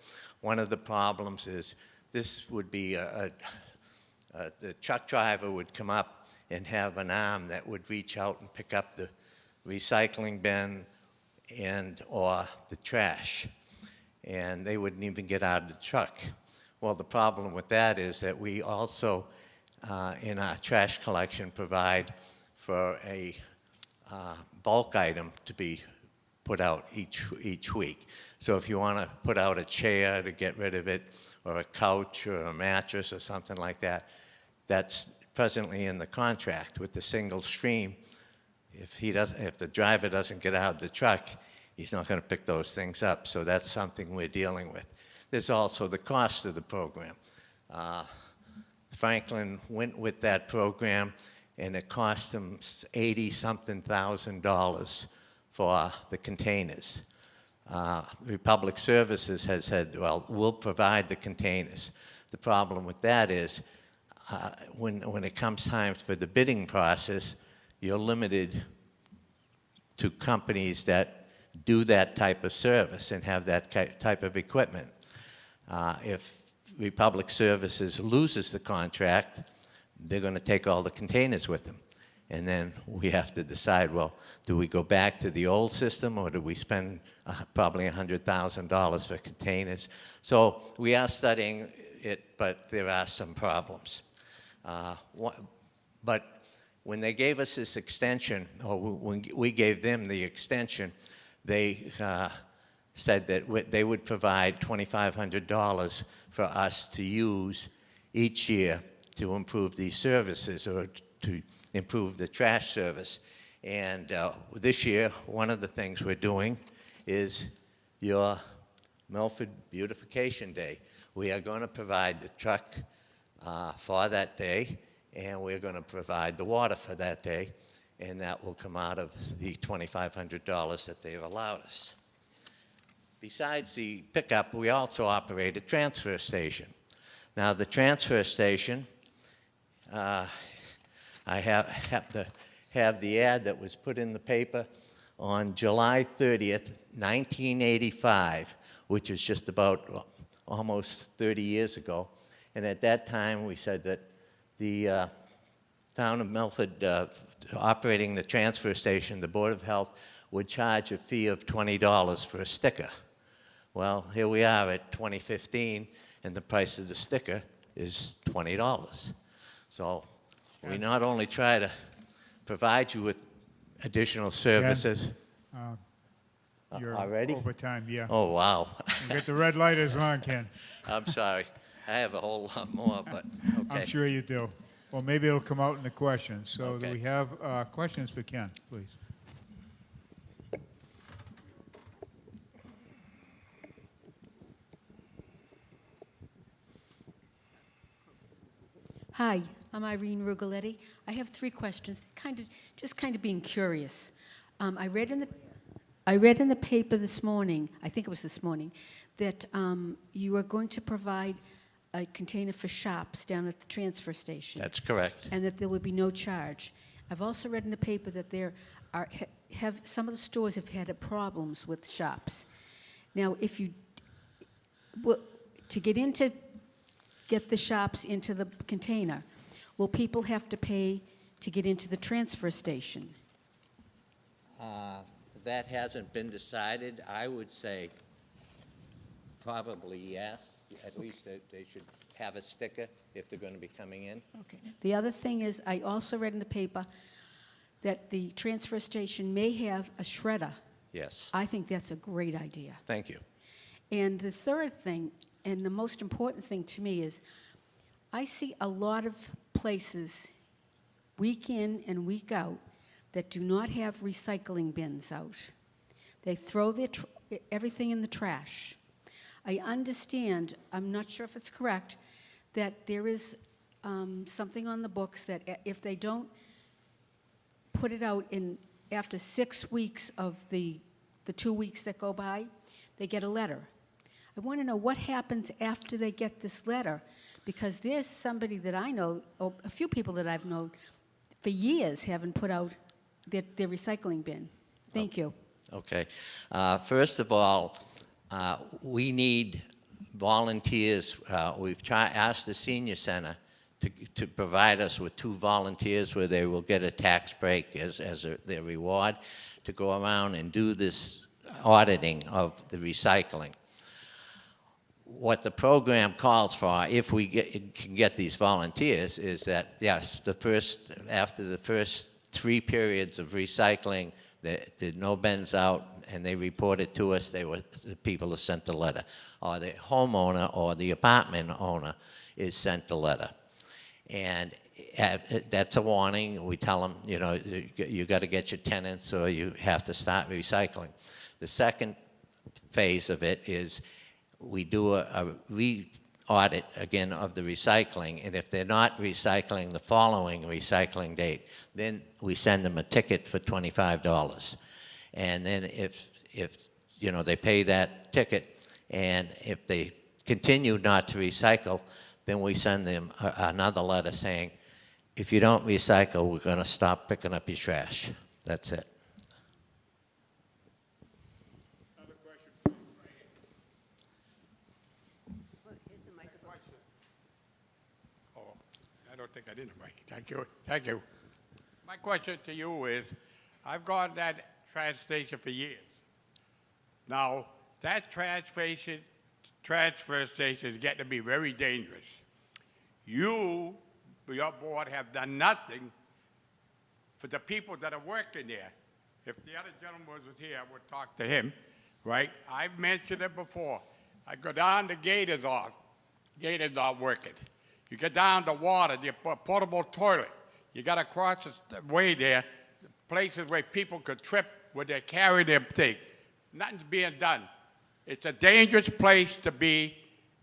One of the problems is this would be the truck driver would come up and have an arm that would reach out and pick up the recycling bin and or the trash, and they wouldn't even get out of the truck. Well, the problem with that is that we also, in our trash collection, provide for a bulk item to be put out each week. So if you want to put out a chair to get rid of it, or a couch or a mattress or something like that, that's presently in the contract. With the single stream, if the driver doesn't get out of the truck, he's not going to pick those things up. So that's something we're dealing with. There's also the cost of the program. Franklin went with that program, and it cost them $80-something thousand for the containers. Republic Services has said, well, we'll provide the containers. The problem with that is when it comes time for the bidding process, you're limited to companies that do that type of service and have that type of equipment. If Republic Services loses the contract, they're going to take all the containers with them. And then we have to decide, well, do we go back to the old system, or do we spend probably $100,000 for containers? So we are studying it, but there are some problems. But when they gave us this extension, or when we gave them the extension, they said that they would provide $2,500 for us to use each year to improve these services, or to improve the trash service. And this year, one of the things we're doing is your Milford Beautification Day. We are going to provide the truck for that day, and we're going to provide the water for that day, and that will come out of the $2,500 that they've allowed us. Besides the pickup, we also operate a transfer station. Now, the transfer station, I have to have the ad that was put in the paper on July 30th, 1985, which is just about almost 30 years ago. And at that time, we said that the town of Milford, operating the transfer station, the Board of Health would charge a fee of $20 for a sticker. Well, here we are at 2015, and the price of the sticker is $20. So we not only try to provide you with additional services. You're already? over time, yeah. Oh, wow. You got the red lighters on, Ken. I'm sorry. I have a whole lot more, but okay. I'm sure you do. Well, maybe it'll come out in the questions. So do Okay. we have questions for Ken, please? Hi, I'm Irene Rugaletti. I have 3 questions, just being curious. I read in the paper this morning, I think it was this morning, that you are going to provide a container for shops down at the transfer station. That's correct. And that there would be no charge. I've also read in the paper that there are some of the stores have had problems with shops. Now, if you to get the shops into the container, will people have to pay to get into the transfer station? That hasn't been decided. I would say probably yes. At least they should have a sticker if they're going to be coming in. Okay. The other thing is, I also read in the paper that the transfer station may have a shredder. Yes. I think that's a great idea. Thank you. And the third thing, and the most important thing to me, is I see a lot of places, week in and week out, that do not have recycling bins out. They throw everything in the trash. I understand, I'm not sure if it's correct, that there is something on the books that if they don't put it out after 6 weeks of the 2 weeks that go by, they get a letter. I want to know what happens after they get this letter, because there's somebody that I know, or a few people that I've known, for years haven't put out their recycling bin. Thank you. Okay. First of all, we need volunteers. We've asked the senior center to provide us with 2 volunteers where they will get a tax break as their reward to go around and do this auditing of the recycling. What the program calls for, if we can get these volunteers, is that, yes, after the first 3 periods of recycling, there's no bins out, and they report it to us, the people are sent a letter. Or the homeowner or the apartment owner is sent a letter. And that's a warning. We tell them, you got to get your tenants or you have to start recycling. The second phase of it is we do a re-audit again of the recycling, and if they're not recycling the following recycling date, then we send them a ticket for $25. And then if they pay that ticket, and if they continue not to recycle, then we send them another letter saying, if you don't recycle, we're going to stop picking up your trash. That's it. I don't think I did it right. Thank you. Thank you. My question to you is, I've gone to that transfer station for years. Now, that transfer station is getting to be very dangerous. You, your board, have done nothing for the people that are working there. If the other gentleman was here, I would talk to him, right? I've mentioned it before. I go down, the gate is off. Gate is not working. You get down to water, the portable toilet. You got to cross the way there, places where people could trip when they carry their thing. Nothing's being done. It's a dangerous place to be,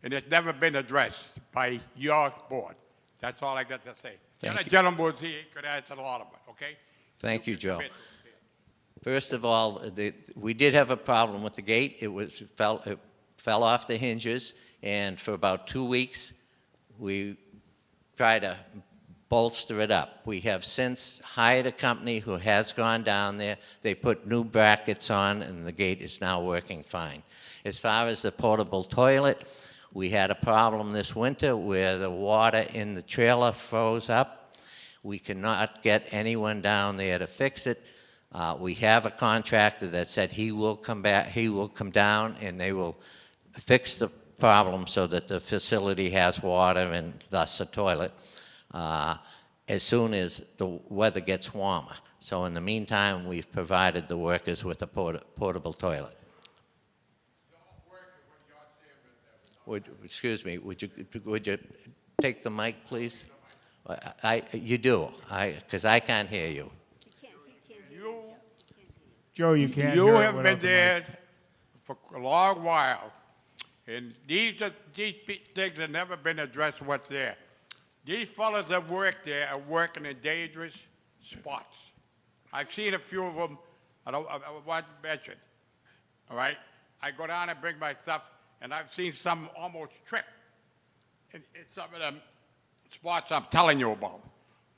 and it's never been addressed by your board. That's all I got to say. The other gentleman was here, he could answer a lot of it, okay? Thank you, Joe. First of all, we did have a problem with the gate. It fell off the hinges, and for about 2 weeks, we tried to bolster it up. We have since hired a company who has gone down there. They put new brackets on, and the gate is now working fine. As far as the portable toilet, we had a problem this winter where the water in the trailer froze up. We cannot get anyone down there to fix it. We have a contractor that said he will come back, he will come down, and they will fix the problem so that the facility has water and thus a toilet as soon as the weather gets warmer. So in the meantime, we've provided the workers with a portable toilet. Excuse me, would you take the mic, please? You do, because I can't hear you. Joe, you can't You hear it have without been the there mic. for a long while, and these things have never been addressed what's there. These fellas that work there are working in dangerous spots. I've seen a few of them. I want to mention, all right? I go down and bring my stuff, and I've seen some almost trip in some of them spots I'm telling you about,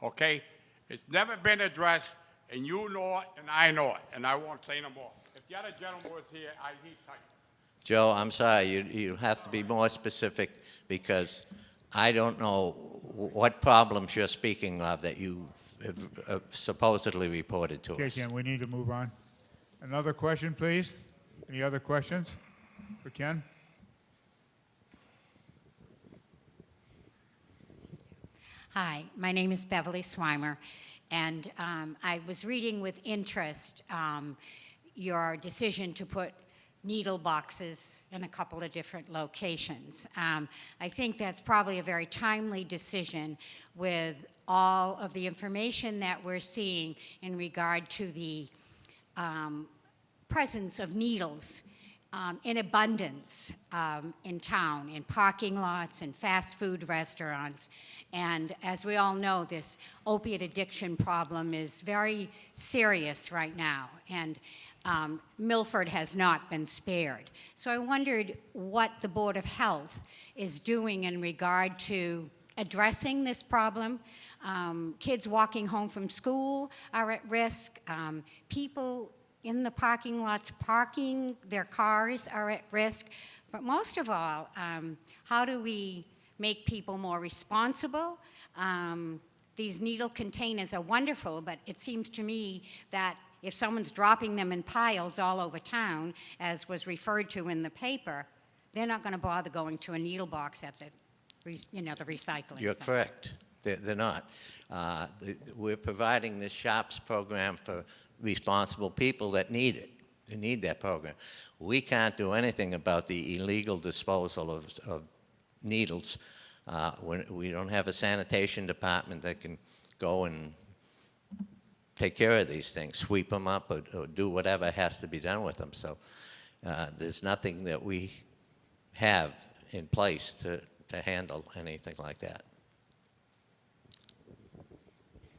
okay? It's never been addressed, and you know it, and I know it, and I won't say no more. If the other gentleman was here, he'd tell you. Joe, I'm sorry, you have to be more specific because I don't know what problems you're speaking of that you have supposedly reported to Okay, us. Ken, we need to move on. Another question, please? Any other questions for Ken? Hi, my name is Beverly Swimer, and I was reading with interest your decision to put needle boxes in a couple of different locations. I think that's probably a very timely decision with all of the information that we're seeing in regard to the presence of needles in abundance in town, in parking lots and fast food restaurants. And as we all know, this opiate addiction problem is very serious right now. And Milford has not been spared. So I wondered what the Board of Health is doing in regard to addressing this problem. Kids walking home from school are at risk. People in the parking lots parking their cars are at risk. But most of all, how do we make people more responsible? These needle containers are wonderful, but it seems to me that if someone's dropping them in piles all over town, as was referred to in the paper, they're not going to bother going to a needle box at the, the recycling You're center. correct. They're not. We're providing this SHOPS program for responsible people that need it. They need that program. We can't do anything about the illegal disposal of needles. We don't have a sanitation department that can go and take care of these things, sweep them up or do whatever has to be done with them. So there's nothing that we have in place to handle anything like that.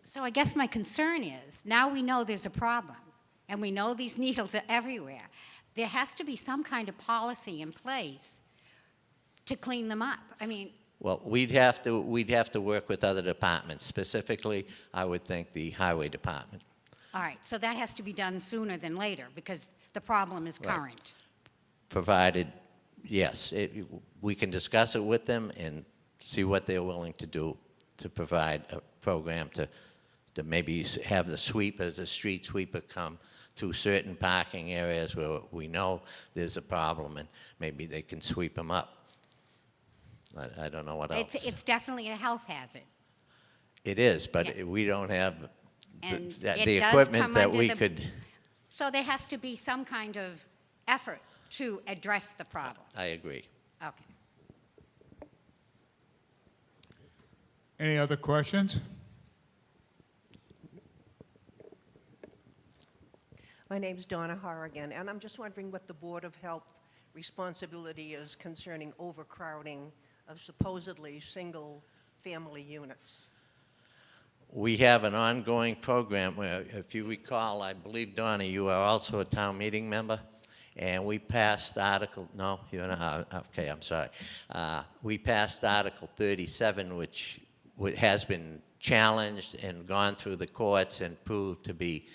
So I guess my concern is, now we know there's a problem, and we know these needles are everywhere. There has to be some kind of policy in place to clean them up. I mean, Well, we'd have to work with other departments. Specifically, I would think the highway department. all right, so that has to be done sooner than later, because the problem is Right. current. Provided, yes, we can discuss it with them and see what they're willing to do to provide a program to to maybe have the sweepers, the street sweeper come through certain parking areas where we know there's a problem, and maybe they can sweep them up. I don't know what else. It's definitely a health hazard. It is, but Yeah. we don't have And the it does equipment come that under we the- could. So there has to be some kind of effort to address the problem. I agree. Okay. Any other questions? My name's Donna Horrigan, and I'm just wondering what the Board of Health responsibility is concerning overcrowding of supposedly single-family units. We have an ongoing program where, if you recall, I believe, Donna, you are also a town meeting member, and we passed Article, no, you're not, okay, I'm sorry. We passed Article 37, which has been challenged and gone through the courts and proved to be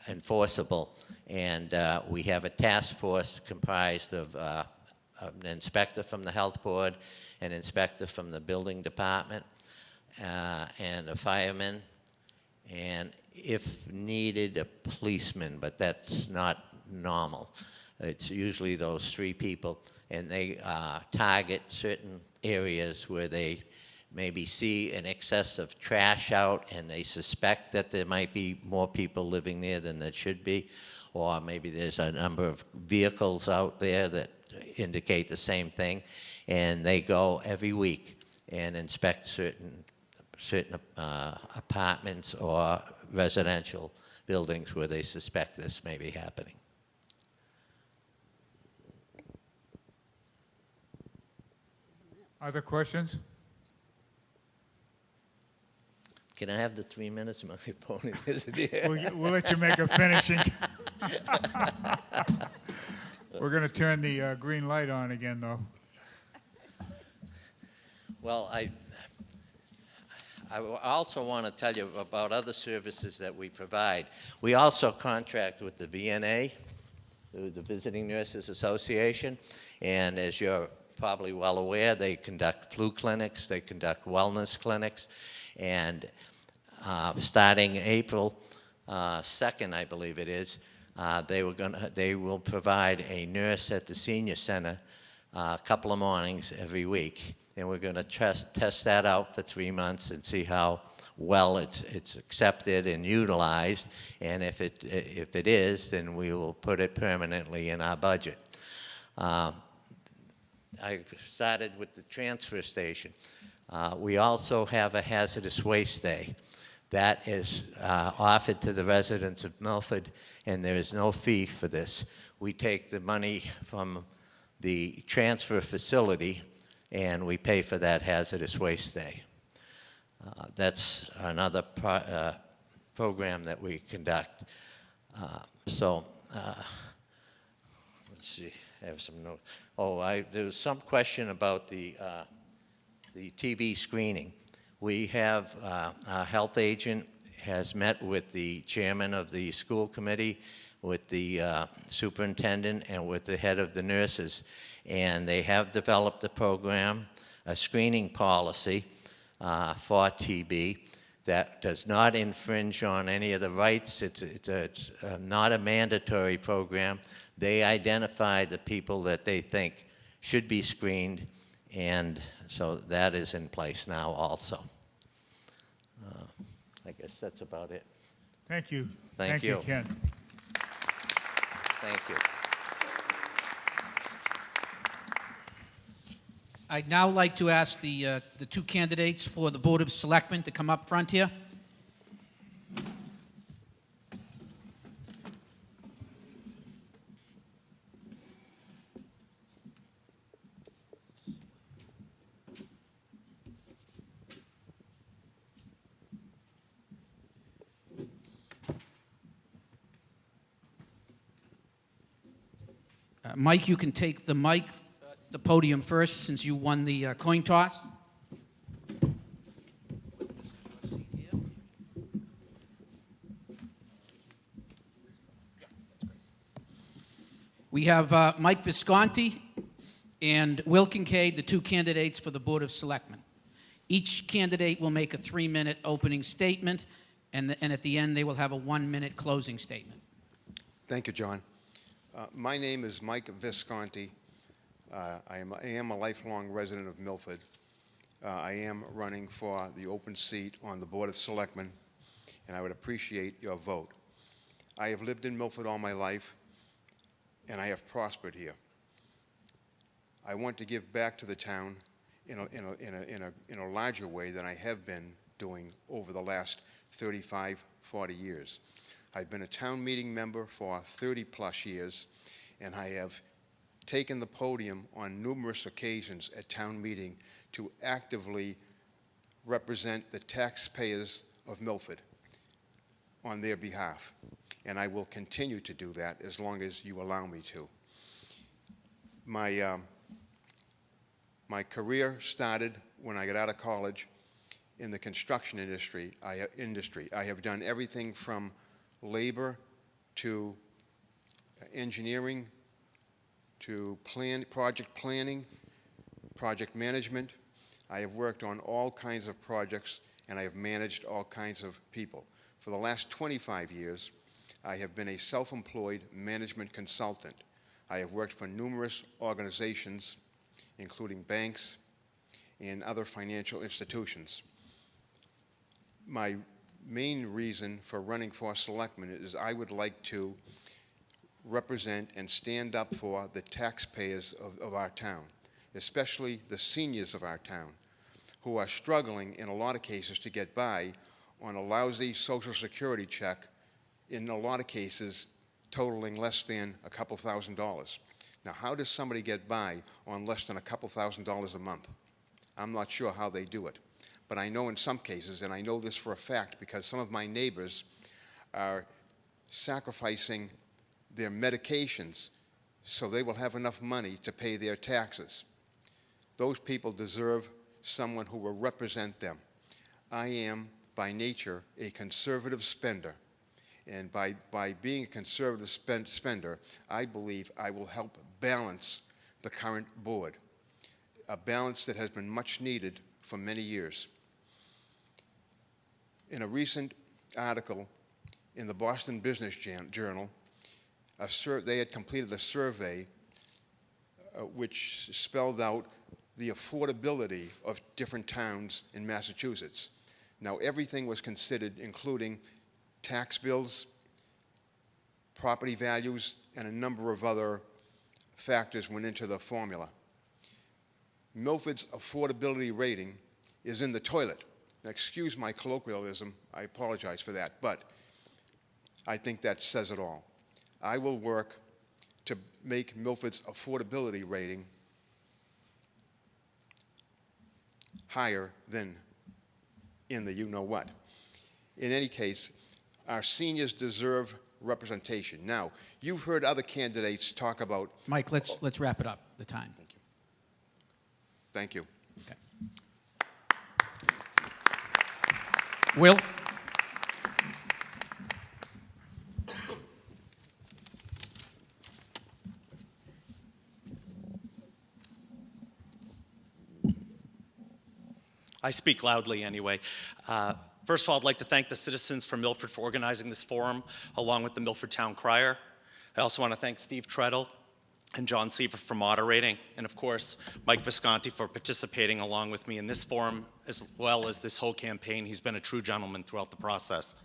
enforceable. And we have a task force comprised of an inspector from the health board, an inspector from the building department, and a fireman, and if needed, a policeman, but that's not normal. It's usually those three people, and they target certain areas where they maybe see an excess of trash out and they suspect that there might be more people living there than there should be, or maybe there's a number of vehicles out there that indicate the same thing, and they go every week and inspect certain apartments or residential buildings where they suspect this may be happening. Other questions? Can I have the 3 minutes? My opponent isn't here. We'll let you make a finishing. We're going to turn the green light on again, though. Well, I also want to tell you about other services that we provide. We also contract with the VNA, the Visiting Nurses Association, and as you're probably well aware, they conduct flu clinics, they conduct wellness clinics, and starting April 2nd, I believe it is, they will provide a nurse at the senior center a couple of mornings every week, and we're going to test that out for 3 months and see how well it's accepted and utilized, and if it is, then we will put it permanently in our budget. I started with the transfer station. We also have a hazardous waste day. That is offered to the residents of Milford, and there is no fee for this. We take the money from the transfer facility, and we pay for that hazardous waste day. That's another program that we conduct. Let's see, I have some notes. There was some question about the TB screening. We have, our health agent has met with the chairman of the school committee, with the superintendent, and with the head of the nurses. And they have developed a program, a screening policy for TB that does not infringe on any of the rights. It's not a mandatory program. They identify the people that they think should be screened, and so that is in place now also. I guess that's about it. Thank you. Thank you. Ken. Thank you. I'd now like to ask the two candidates for the Board of Selectmen to come up front here. Mike, you can take the mic, the podium first, since you won the coin toss. We have Mike Visconti and Will Kincaid, the two candidates for the Board of Selectmen. Each candidate will make a 3-minute opening statement, and at the end, they will have a 1-minute closing statement. Thank you, John. My name is Mike Visconti. I am a lifelong resident of Milford. I am running for the open seat on the Board of Selectmen, and I would appreciate your vote. I have lived in Milford all my life, and I have prospered here. I want to give back to the town in a larger way than I have been doing over the last 35, 40 years. I've been a town meeting member for 30-plus years, and I have taken the podium on numerous occasions at town meeting to actively represent the taxpayers of Milford on their behalf. And I will continue to do that as long as you allow me to. My career started when I got out of college in the construction industry. I have done everything from labor to engineering to project planning, project management. I have worked on all kinds of projects, and I have managed all kinds of people. For the last 25 years, I have been a self-employed management consultant. I have worked for numerous organizations, including banks and other financial institutions. My main reason for running for selectman is I would like to represent and stand up for the taxpayers of our town, especially the seniors of our town, who are struggling in a lot of cases to get by on a lousy Social Security check, in a lot of cases totaling less than a couple $1,000s. Now, how does somebody get by on less than a couple $1,000s a month? I'm not sure how they do it. But I know in some cases, and I know this for a fact because some of my neighbors are sacrificing their medications so they will have enough money to pay their taxes. Those people deserve someone who will represent them. I am, by nature, a conservative spender. And by being a conservative spender, I believe I will help balance the current board, a balance that has been much needed for many years. In a recent article in the Boston Business Journal, they had completed a survey which spelled out the affordability of different towns in Massachusetts. Now, everything was considered, including tax bills, property values, and a number of other factors went into the formula. Milford's affordability rating is in the toilet. Now, excuse my colloquialism, I apologize for that, but I think that says it all. I will work to make Milford's affordability rating higher than in the you-know-what. In any case, our seniors deserve representation. Now, you've heard other candidates talk about... Mike, let's wrap it up, the time. Thank you. Okay. Will? I speak loudly anyway. First of all, I'd like to thank the Citizens for Milford for organizing this forum, along with the Milford Town Crier. I also want to thank Steve Treadle and John Seaver for moderating, and of course, Mike Visconti for participating along with me in this forum, as well as this whole campaign. He's been a true gentleman throughout the process.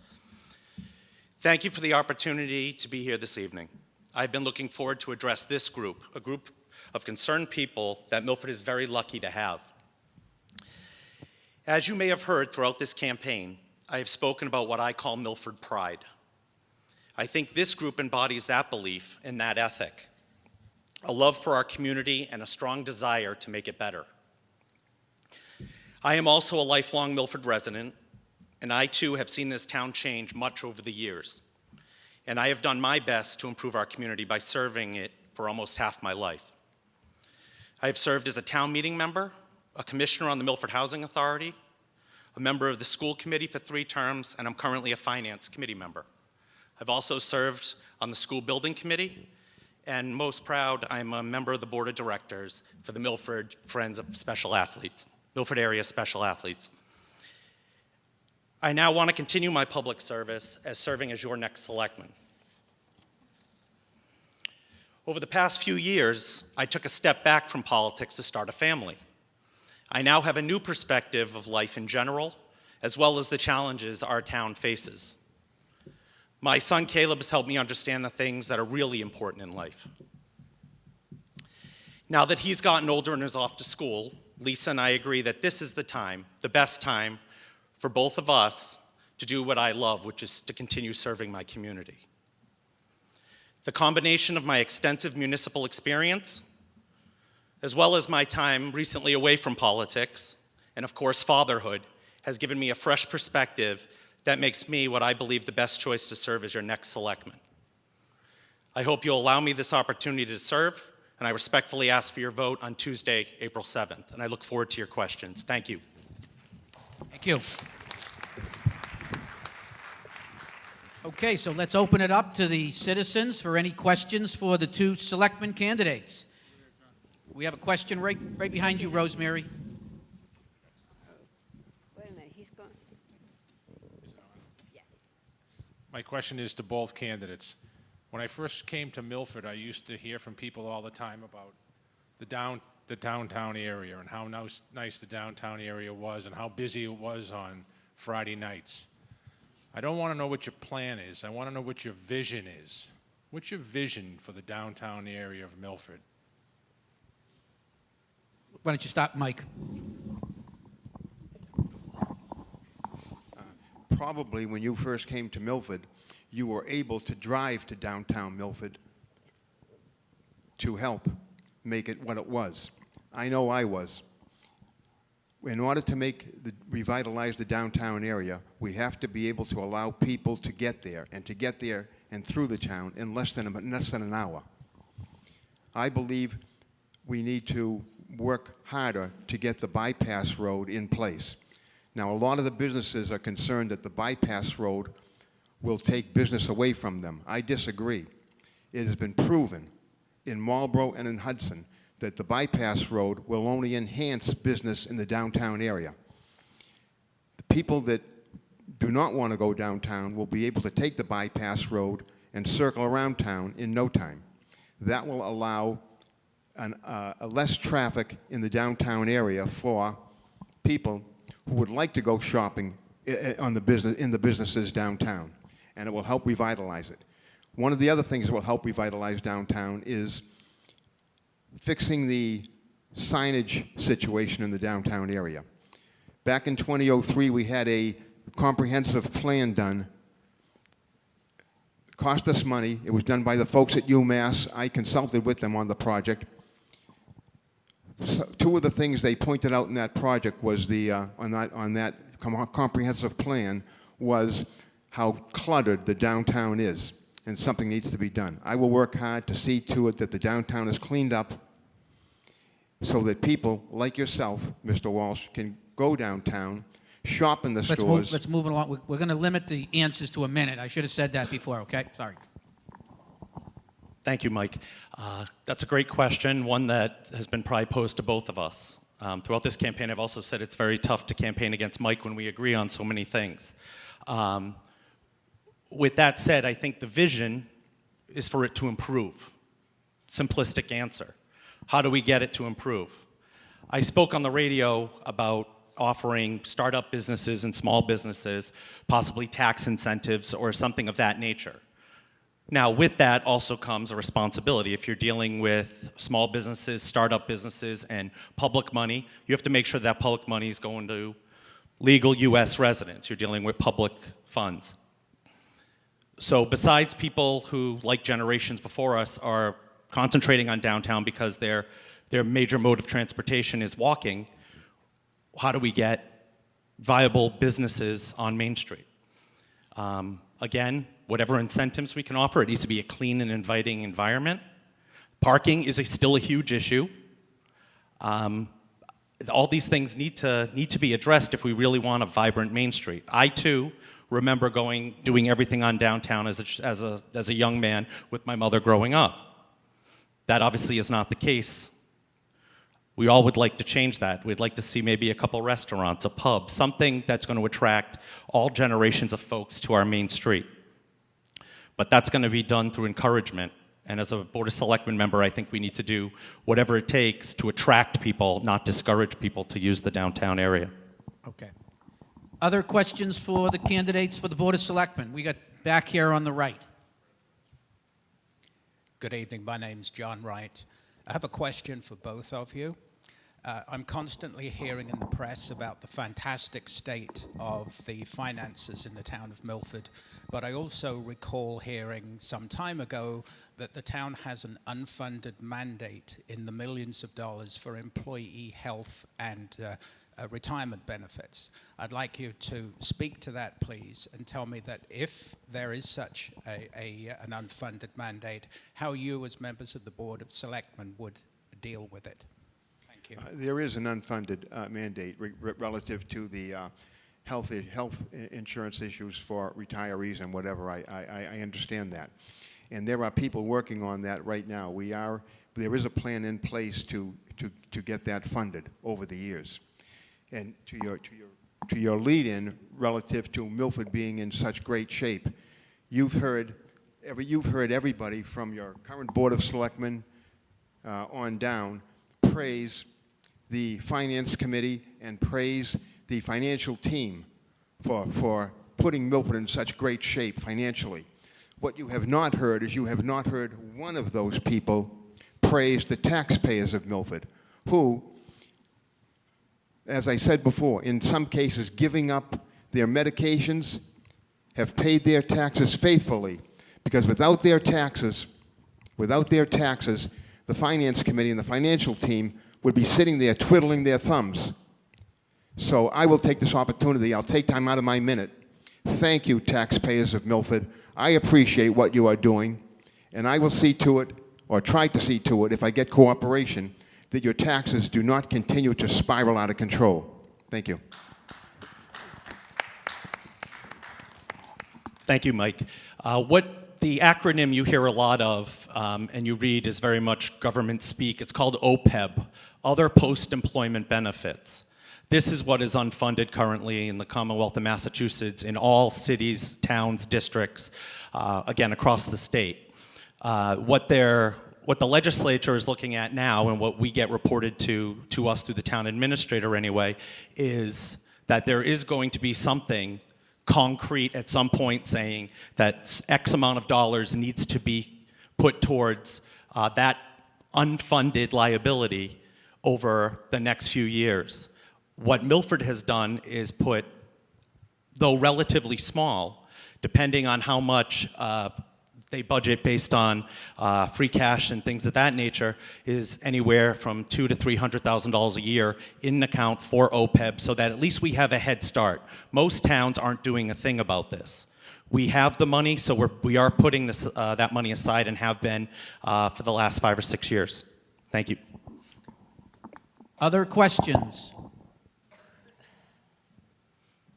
Thank you for the opportunity to be here this evening. I've been looking forward to address this group, a group of concerned people that Milford is very lucky to have. As you may have heard throughout this campaign, I have spoken about what I call Milford pride. I think this group embodies that belief and that ethic, a love for our community and a strong desire to make it better. I am also a lifelong Milford resident, and I too have seen this town change much over the years. And I have done my best to improve our community by serving it for almost half my life. I have served as a town meeting member, a commissioner on the Milford Housing Authority, a member of the school committee for 3 terms, and I'm currently a finance committee member. I've also served on the school building committee, and most proud, I'm a member of the board of directors for the Milford Friends of Special Athletes, Milford Area Special Athletes. I now want to continue my public service as serving as your next selectman. Over the past few years, I took a step back from politics to start a family. I now have a new perspective of life in general, as well as the challenges our town faces. My son Caleb has helped me understand the things that are really important in life. Now that he's gotten older and is off to school, Lisa and I agree that this is the time, the best time, for both of us to do what I love, which is to continue serving my community. The combination of my extensive municipal experience, as well as my time recently away from politics, and of course fatherhood, has given me a fresh perspective that makes me what I believe the best choice to serve as your next selectman. I hope you'll allow me this opportunity to serve, and I respectfully ask for your vote on Tuesday, April 7th, and I look forward to your questions. Thank you. Thank you. Okay, so let's open it up to the citizens for any questions for the two selectmen candidates. We have a question right behind you, Rosemary. Wait a minute, he's gone. My question is to both candidates. When I first came to Milford, I used to hear from people all the time about the downtown area and how nice the downtown area was and how busy it was on Friday nights. I don't want to know what your plan is. I want to know what your vision is. What's your vision for the downtown area of Milford? Why don't you stop, Mike? Probably when you first came to Milford, you were able to drive to downtown Milford to help make it what it was. I know I was. In order to revitalize the downtown area, we have to be able to allow people to get there and through the town in less than an hour. I believe we need to work harder to get the bypass road in place. Now, a lot of the businesses are concerned that the bypass road will take business away from them. I disagree. It has been proven in Marlborough and in Hudson that the bypass road will only enhance business in the downtown area. The people that do not want to go downtown will be able to take the bypass road and circle around town in no time. That will allow less traffic in the downtown area for people who would like to go shopping in the businesses downtown, and it will help revitalize it. One of the other things that will help revitalize downtown is fixing the signage situation in the downtown area. Back in 2003, we had a comprehensive plan done. It cost us money. It was done by the folks at UMass. I consulted with them on the project. So two of the things they pointed out in that project was on that comprehensive plan was how cluttered the downtown is, and something needs to be done. I will work hard to see to it that the downtown is cleaned up so that people like yourself, Mr. Walsh, can go downtown, shop in the stores. Let's move along. We're going to limit the answers to a minute. I should have said that before, okay? Sorry. Thank you, Mike. That's a great question, one that has been probably posed to both of us. Throughout this campaign, I've also said it's very tough to campaign against Mike when we agree on so many things. With that said, I think the vision is for it to improve. Simplistic answer. How do we get it to improve? I spoke on the radio about offering startup businesses and small businesses possibly tax incentives or something of that nature. Now, with that also comes a responsibility. If you're dealing with small businesses, startup businesses, and public money, you have to make sure that public money is going to legal U.S. residents. You're dealing with public funds. So besides people who, like generations before us, are concentrating on downtown because their major mode of transportation is walking, how do we get viable businesses on Main Street? Again, whatever incentives we can offer, it needs to be a clean and inviting environment. Parking is still a huge issue. All these things need to be addressed if we really want a vibrant Main Street. I, too, remember doing everything on downtown as a young man with my mother growing up. That obviously is not the case We all would like to change that. We'd like to see maybe a couple restaurants, a pub, something that's going to attract all generations of folks to our main street. But that's going to be done through encouragement. And as a Board of Selectmen member, I think we need to do whatever it takes to attract people, not discourage people to use the downtown area. Okay. Other questions for the candidates for the Board of Selectmen? We got back here on the right. Good evening. My name's John Wright. I have a question for both of you. I'm constantly hearing in the press about the fantastic state of the finances in the town of Milford, but I also recall hearing some time ago that the town has an unfunded mandate in the millions of dollars for employee health and retirement benefits. I'd like you to speak to that, please, and tell me that if there is such an unfunded mandate, how you as members of the Board of Selectmen would deal with it. Thank you. There is an unfunded mandate relative to the health insurance issues for retirees and whatever. I understand that. And there are people working on that right now. There is a plan in place to get that funded over the years. And to your lead-in relative to Milford being in such great shape, you've heard everybody from your current Board of Selectmen on down praise the Finance Committee and praise the financial team for putting Milford in such great shape financially. What you have not heard is you have not heard one of those people praise the taxpayers of Milford, who, as I said before, in some cases giving up their medications, have paid their taxes faithfully, because without their taxes, the Finance Committee and the financial team would be sitting there twiddling their thumbs. So I will take this opportunity, I'll take time out of my minute. Thank you, taxpayers of Milford. I appreciate what you are doing, and I will see to it, or try to see to it, if I get cooperation, that your taxes do not continue to spiral out of control. Thank you. Thank you, Mike. What the acronym you hear a lot of and you read is very much government speak. It's called OPEB, Other Post-Employment Benefits. This is what is unfunded currently in the Commonwealth of Massachusetts in all cities, towns, districts, again, across the state. What the legislature is looking at now, and what we get reported to us through the town administrator anyway, is that there is going to be something concrete at some point saying that X amount of dollars needs to be put towards that unfunded liability over the next few years. What Milford has done is put, though relatively small, depending on how much they budget based on free cash and things of that nature, is anywhere from $200,000 to $300,000 a year in an account for OPEB, so that at least we have a head start. Most towns aren't doing a thing about this. We have the money, so we are putting that money aside and have been for the last 5 or 6 years. Thank you. Other questions?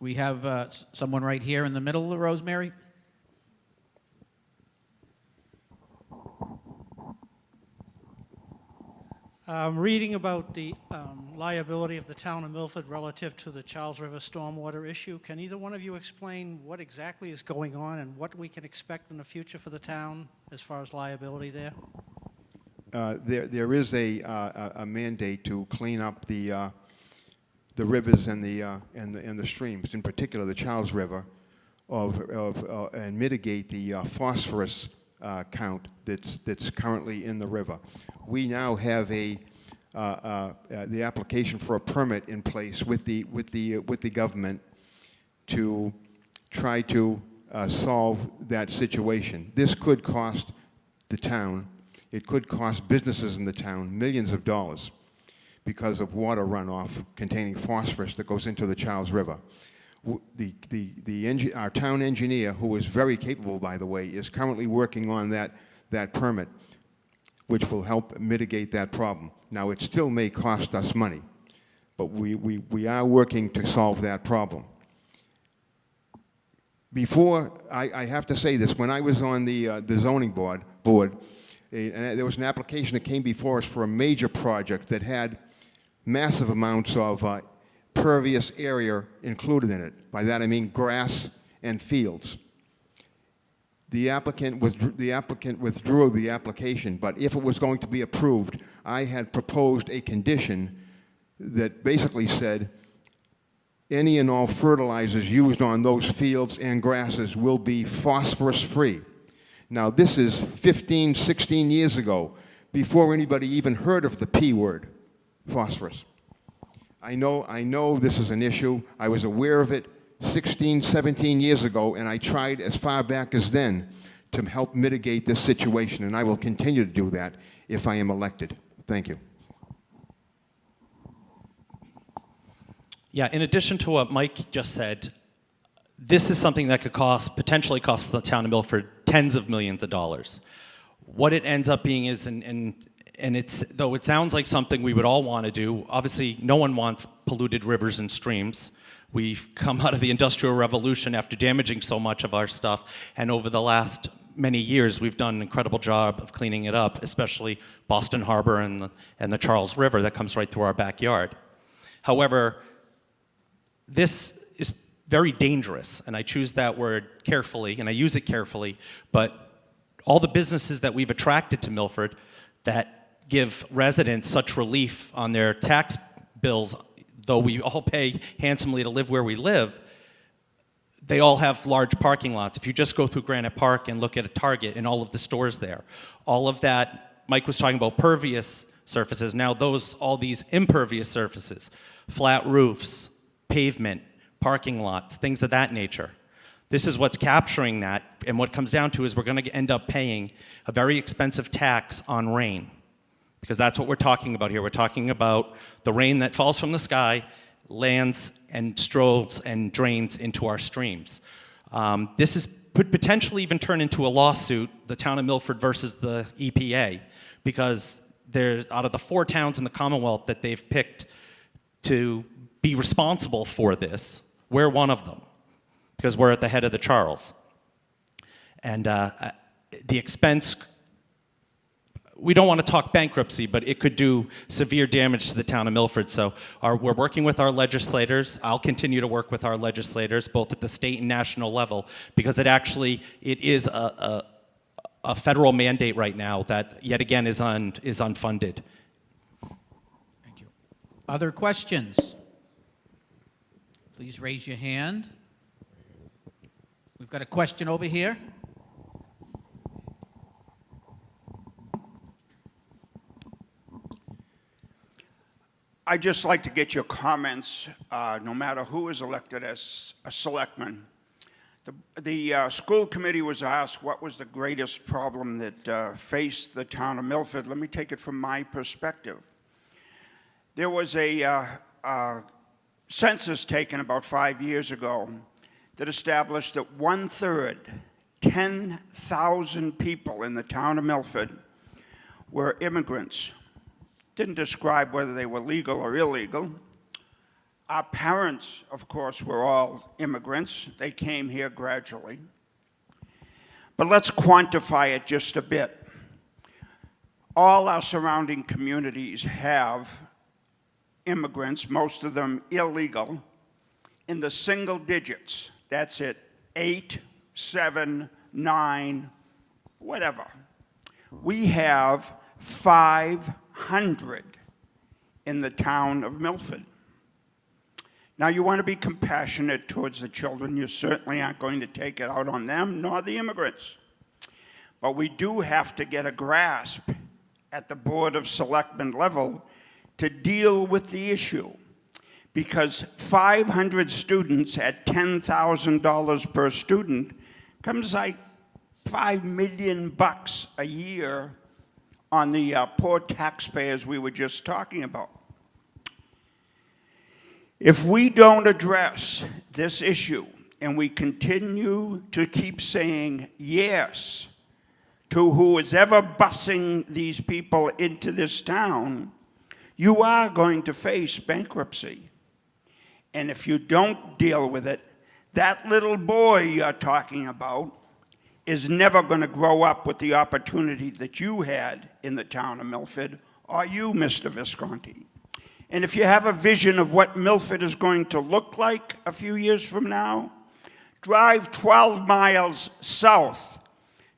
We have someone right here in the middle, Rosemary. I'm reading about the liability of the town of Milford relative to the Charles River stormwater issue. Can either one of you explain what exactly is going on and what we can expect in the future for the town as far as liability there? There is a mandate to clean up the rivers and the streams, in particular the Charles River, and mitigate the phosphorus count that's currently in the river. We now have the application for a permit in place with the government to try to solve that situation. This could cost the town, it could cost businesses in the town millions of dollars because of water runoff containing phosphorus that goes into the Charles River. Our town engineer, who is very capable, by the way, is currently working on that permit, which will help mitigate that problem. Now, it still may cost us money, but we are working to solve that problem. Before, I have to say this, when I was on the zoning board, there was an application that came before us for a major project that had massive amounts of pervious area included in it. By that I mean grass and fields. The applicant withdrew the application, but if it was going to be approved, I had proposed a condition that basically said any and all fertilizers used on those fields and grasses will be phosphorus-free. Now, this is 15, 16 years ago, before anybody even heard of the P word, phosphorus. I know this is an issue. I was aware of it 16, 17 years ago, and I tried as far back as then to help mitigate this situation, and I will continue to do that if I am elected. Thank you. Yeah, in addition to what Mike just said, this is something that could potentially cost the town of Milford tens of millions of dollars. What it ends up being is, and though it sounds like something we would all want to do, obviously no one wants polluted rivers and streams. We've come out of the Industrial Revolution after damaging so much of our stuff, and over the last many years we've done an incredible job of cleaning it up, especially Boston Harbor and the Charles River that comes right through our backyard. However, this is very dangerous, and I choose that word carefully, and I use it carefully, but all the businesses that we've attracted to Milford that give residents such relief on their tax bills, though we all pay handsomely to live where we live, they all have large parking lots. If you just go through Granite Park and look at a Target and all of the stores there, all of that, Mike was talking about pervious surfaces, now all these impervious surfaces, flat roofs, pavement, parking lots, things of that nature. This is what's capturing that, and what comes down to is we're going to end up paying a very expensive tax on rain, because that's what we're talking about here. We're talking about the rain that falls from the sky, lands and strolls and drains into our streams. Could potentially even turn into a lawsuit, the town of Milford versus the EPA, because out of the 4 towns in the Commonwealth that they've picked to be responsible for this, we're one of them, because we're at the head of the Charles. And the expense, we don't want to talk bankruptcy, but it could do severe damage to the town of Milford. So we're working with our legislators. I'll continue to work with our legislators, both at the state and national level, because it is a federal mandate right now that, yet again, is unfunded. Thank you. Other questions? Please raise your hand. We've got a question over here. I'd just like to get your comments, no matter who is elected as a selectman. The school committee was asked what was the greatest problem that faced the town of Milford. Let me take it from my perspective. There was a census taken about 5 years ago that established that 1/3, 10,000 people in the town of Milford were immigrants. Didn't describe whether they were legal or illegal. Our parents, of course, were all immigrants. They came here gradually. But let's quantify it just a bit. All our surrounding communities have immigrants, most of them illegal, in the single digits. That's it, 8, 7, 9, whatever. We have 500 in the town of Milford. Now, you want to be compassionate towards the children. You certainly aren't going to take it out on them, nor the immigrants. But we do have to get a grasp at the Board of Selectmen level to deal with the issue, because 500 students at $10,000 per student comes like $5 million a year on the poor taxpayers we were just talking about. If we don't address this issue and we continue to keep saying yes to who is ever busing these people into this town, you are going to face bankruptcy. And if you don't deal with it, that little boy you're talking about is never going to grow up with the opportunity that you had in the town of Milford, or you, Mr. Visconti. And if you have a vision of what Milford is going to look like a few years from now, drive 12 miles south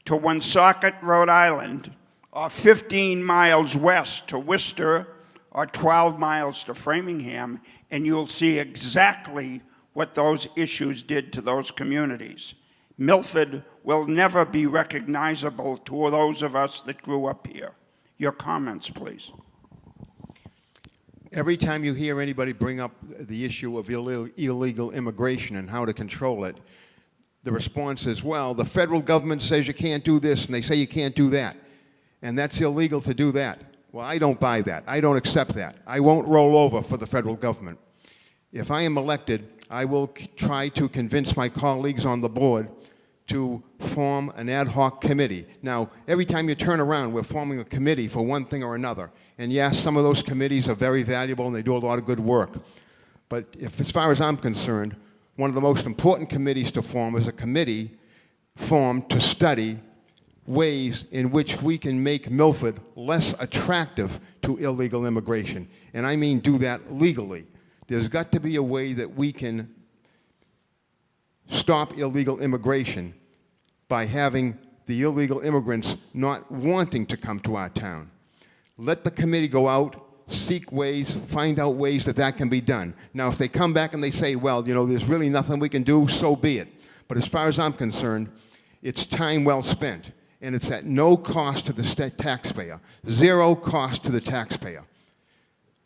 to Woonsocket, Rhode Island, or 15 miles west to Worcester, or 12 miles to Framingham, and you'll see exactly what those issues did to those communities. Milford will never be recognizable to those of us that grew up here. Your comments, please. Every time you hear anybody bring up the issue of illegal immigration and how to control it, the response is, well, the federal government says you can't do this, and they say you can't do that, and that's illegal to do that. Well, I don't buy that. I don't accept that. I won't roll over for the federal government. If I am elected, I will try to convince my colleagues on the board to form an ad hoc committee. Now, every time you turn around, we're forming a committee for one thing or another. And yes, some of those committees are very valuable and they do a lot of good work. But as far as I'm concerned, one of the most important committees to form is a committee formed to study ways in which we can make Milford less attractive to illegal immigration. And I mean do that legally. There's got to be a way that we can stop illegal immigration by having the illegal immigrants not wanting to come to our town. Let the committee go out, seek ways, find out ways that that can be done. Now, if they come back and they say, well, you know, there's really nothing we can do, so be it. But as far as I'm concerned, it's time well spent. And it's at no cost to the taxpayer, zero cost to the taxpayer.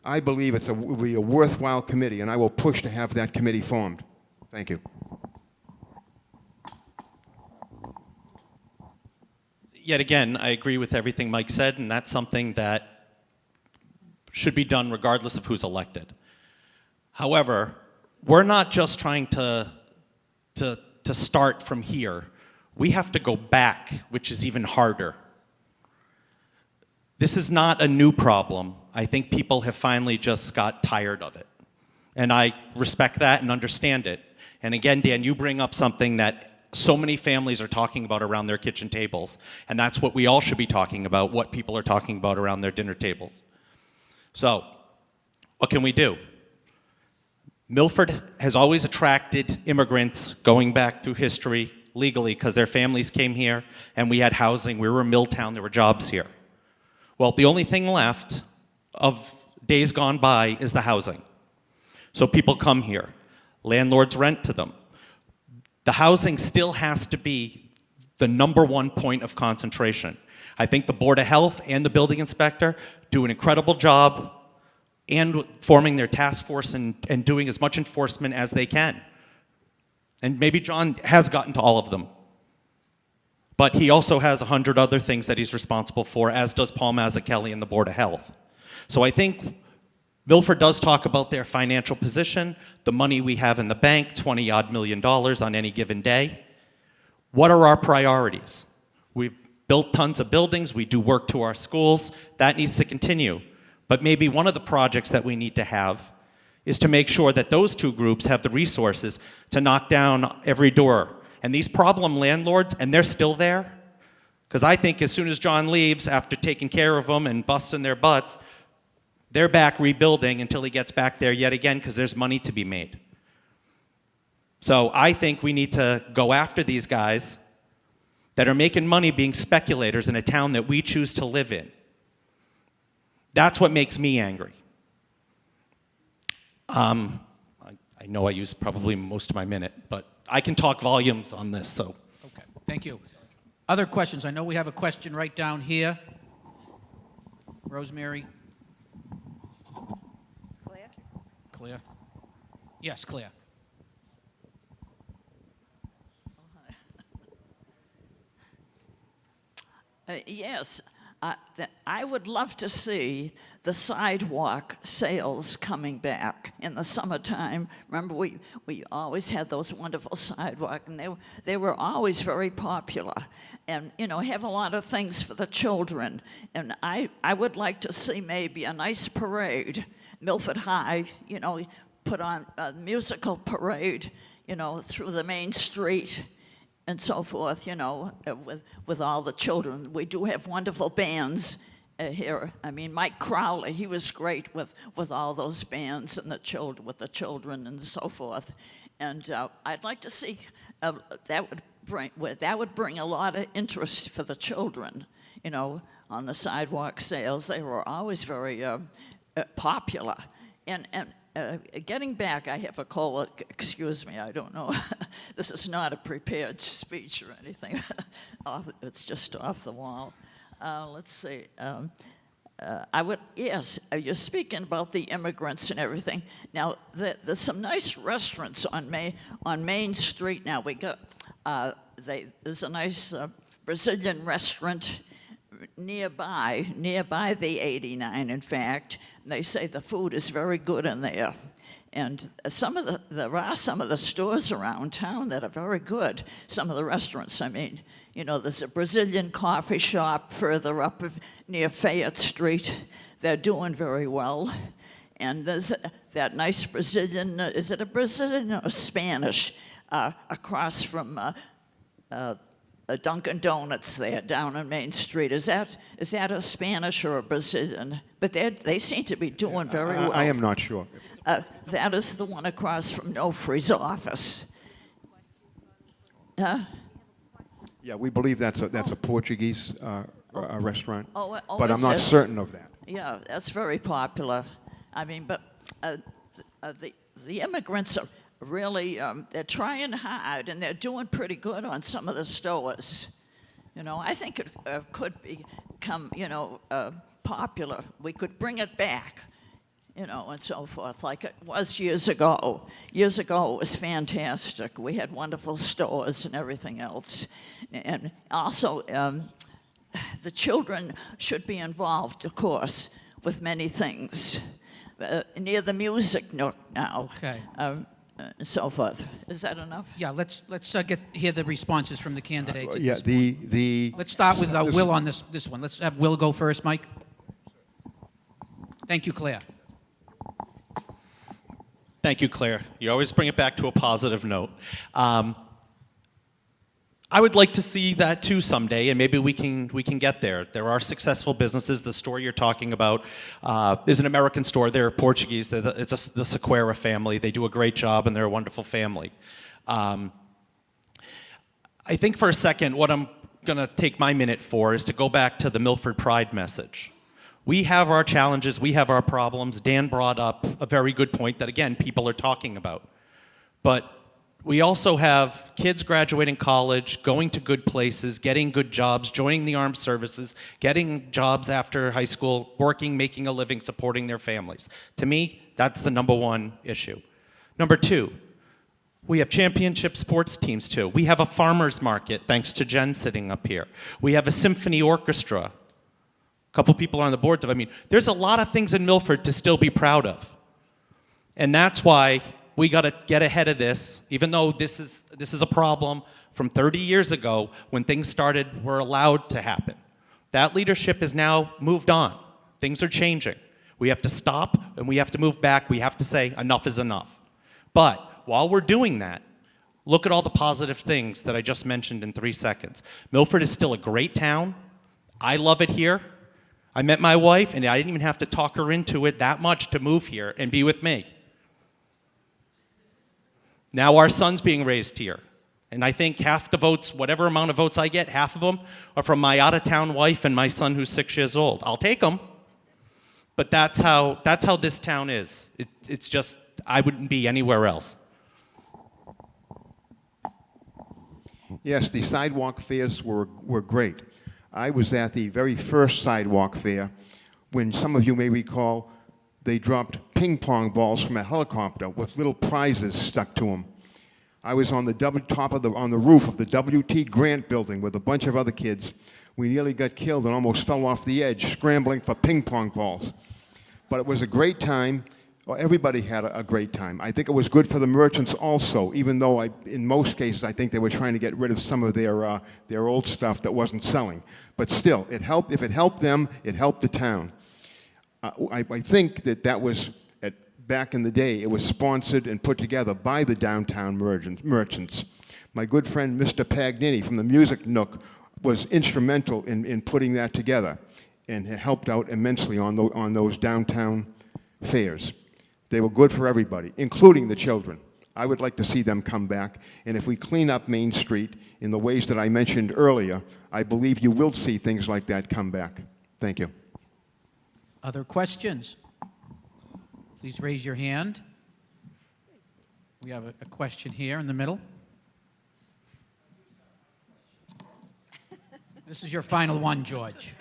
I believe it will be a worthwhile committee, and I will push to have that committee formed. Thank you. Yet again, I agree with everything Mike said, and that's something that should be done regardless of who's elected. However, we're not just trying to start from here. We have to go back, which is even harder. This is not a new problem. I think people have finally just got tired of it. And I respect that and understand it. And again, Dan, you bring up something that so many families are talking about around their kitchen tables. And that's what we all should be talking about, what people are talking about around their dinner tables. So, what can we do? Milford has always attracted immigrants going back through history legally because their families came here and we had housing. We were a mill town. There were jobs here. Well, the only thing left of days gone by is the housing. So people come here. Landlords rent to them. The housing still has to be the #1 point of concentration. I think the Board of Health and the building inspector do an incredible job and forming their task force and doing as much enforcement as they can. And maybe John has gotten to all of them. But he also has 100 other things that he's responsible for, as does Paul Mazzucchelli and the Board of Health. So I think Milford does talk about their financial position, the money we have in the bank, $20-odd million on any given day. What are our priorities? We've built tons of buildings, we do work to our schools, that needs to continue. But maybe one of the projects that we need to have is to make sure that those two groups have the resources to knock down every door. And these problem landlords, and they're still there, because I think as soon as John leaves, after taking care of them and busting their butts, they're back rebuilding until he gets back there yet again, because there's money to be made. So I think we need to go after these guys that are making money being speculators in a town that we choose to live in. That's what makes me angry. I know I used probably most of my minute, but I can talk volumes on this, so. Okay, thank you. Other questions? I know we have a question right down here. Rosemary? Claire? Claire? Yes, Claire. Yes, I would love to see the sidewalk sales coming back in the summertime. Remember, we always had those wonderful sidewalk, and they were always very popular. And, you know, have a lot of things for the children. And I would like to see maybe a nice parade, Milford High, you know, put on a musical parade, you know, through the main street and so forth, you know, with all the children. We do have wonderful bands, here. I mean, Mike Crowley, he was great with all those bands and with the children and so forth. And I'd like to see that would bring a lot of interest for the children, you know, on the sidewalk sales. They were always very popular. And getting back, I have a call. Excuse me, I don't know. This is not a prepared speech or anything. It's just off the wall. Let's see. Yes, you're speaking about the immigrants and everything. Now, there's some nice restaurants on Main Street now. We got, there's a nice Brazilian restaurant nearby the 89, in fact. They say the food is very good in there. And there are some of the stores around town that are very good. Some of the restaurants, I mean, you know, there's a Brazilian coffee shop further up near Fayette Street. They're doing very well. And there's that nice Brazilian, is it a Brazilian or Spanish, across from Dunkin' Donuts there down on Main Street. Is that a Spanish or a Brazilian? But they seem to be doing very well. I am not sure. That is the one across from Nofri's office. Huh? Yeah, we believe that's a Portuguese restaurant, Oh, but I'm is not it? certain of that. Yeah, that's very popular. I mean, but the immigrants are really, they're trying hard, and they're doing pretty good on some of the stores. You know, I think it could become, you know, popular. We could bring it back, you know, and so forth, like it was years ago. Years ago, it was fantastic. We had wonderful stores and everything else. And also, the children should be involved, of course, with many things. Near the music nook now. Okay. So forth. Is that enough? Yeah, let's hear the responses from the candidates. At Yeah, this point. Let's start with Will on this one. Let's have Will go first, Mike. Thank you, Claire. Thank you, Claire. You always bring it back to a positive note. I would like to see that too someday, and maybe we can get there. There are successful businesses. The store you're talking about is an American store. They're Portuguese. It's the Sequeira family. They do a great job, and they're a wonderful family. I think for a second, what I'm going to take my minute for is to go back to the Milford Pride message. We have our challenges. We have our problems. Dan brought up a very good point that, again, people are talking about. But we also have kids graduating college, going to good places, getting good jobs, joining the armed services, getting jobs after high school, working, making a living, supporting their families. To me, that's the number one issue. Number two, we have championship sports teams too. We have a farmer's market, thanks to Jen sitting up here. We have a symphony orchestra. A couple people on the board. I mean, there's a lot of things in Milford to still be proud of. And that's why we got to get ahead of this, even though this is a problem from 30 years ago when things were allowed to happen. That leadership has now moved on. Things are changing. We have to stop and we have to move back. We have to say enough is enough. But while we're doing that, look at all the positive things that I just mentioned in 3 seconds. Milford is still a great town. I love it here. I met my wife and I didn't even have to talk her into it that much to move here and be with me. Now our son's being raised here. And I think half the votes, whatever amount of votes I get, half of them are from my out-of-town wife and my son who's 6 years old. I'll take them. But that's how this town is. It's just, I wouldn't be anywhere else. Yes, the sidewalk fairs were great. I was at the very first sidewalk fair when, some of you may recall, they dropped ping pong balls from a helicopter with little prizes stuck to them. I was on the on the roof of the W.T. Grant building with a bunch of other kids. We nearly got killed and almost fell off the edge scrambling for ping pong balls. But it was a great time. Well, everybody had a great time. I think it was good for the merchants also, even though in most cases I think they were trying to get rid of some of their old stuff that wasn't selling. But still, it helped. If it helped them, it helped the town. I think that was, back in the day, it was sponsored and put together by the downtown merchants. My good friend, Mr. Pagnini from the Music Nook, was instrumental in putting that together. and helped out immensely on those downtown fairs. They were good for everybody, including the children. I would like to see them come back, and if we clean up Main Street in the ways that I mentioned earlier, I believe you will see things like that come back. Thank you. Other questions? Please raise your hand. We have a question here in the middle. This is your final one, George.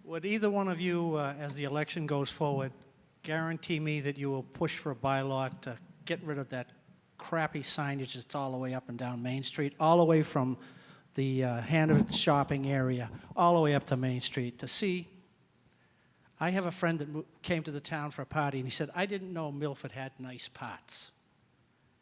Would either one of you, as the election goes forward, guarantee me that you will push for a bylaw to get rid of that crappy signage that's all the way up and down Main Street, all the way from the Hanover shopping area, all the way up to Main Street, to see? I have a friend that came to the town for a party, and he said, I didn't know Milford had nice parts.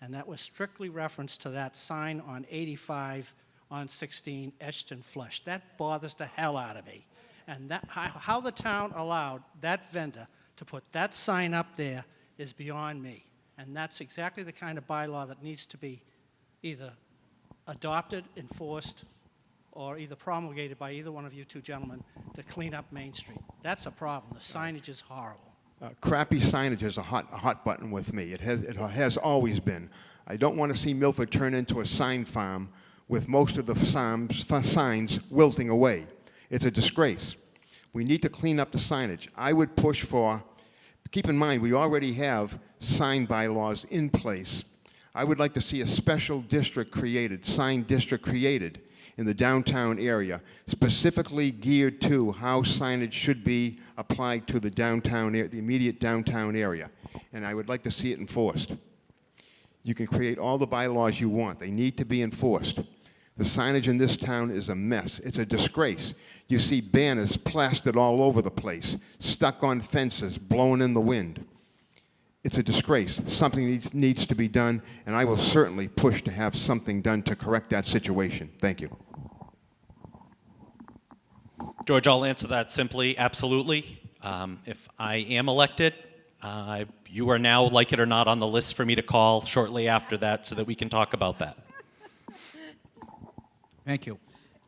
And that was strictly reference to that sign on 85 on 16, etched and flushed. That bothers the hell out of me. And that, how the town allowed that vendor to put that sign up there is beyond me. And that's exactly the kind of bylaw that needs to be either adopted, enforced, or either promulgated by either one of you two gentlemen to clean up Main Street. That's a problem. The signage is horrible. Crappy signage is a hot button with me. It has always been. I don't want to see Milford turn into a sign farm with most of the signs wilting away. It's a disgrace. We need to clean up the signage. I would push for, keep in mind, we already have sign bylaws in place. I would like to see a special district created, sign district created in the downtown area, specifically geared to how signage should be applied to the downtown, the immediate downtown area. And I would like to see it enforced. You can create all the bylaws you want. They need to be enforced. The signage in this town is a mess. It's a disgrace. You see banners plastered all over the place, stuck on fences, blown in the wind. It's a disgrace. Something needs to be done, and I will certainly push to have something done to correct that situation. Thank you. George, I'll answer that simply, absolutely. If I am elected, you are now, like it or not, on the list for me to call shortly after that so that we can talk about that. Thank you.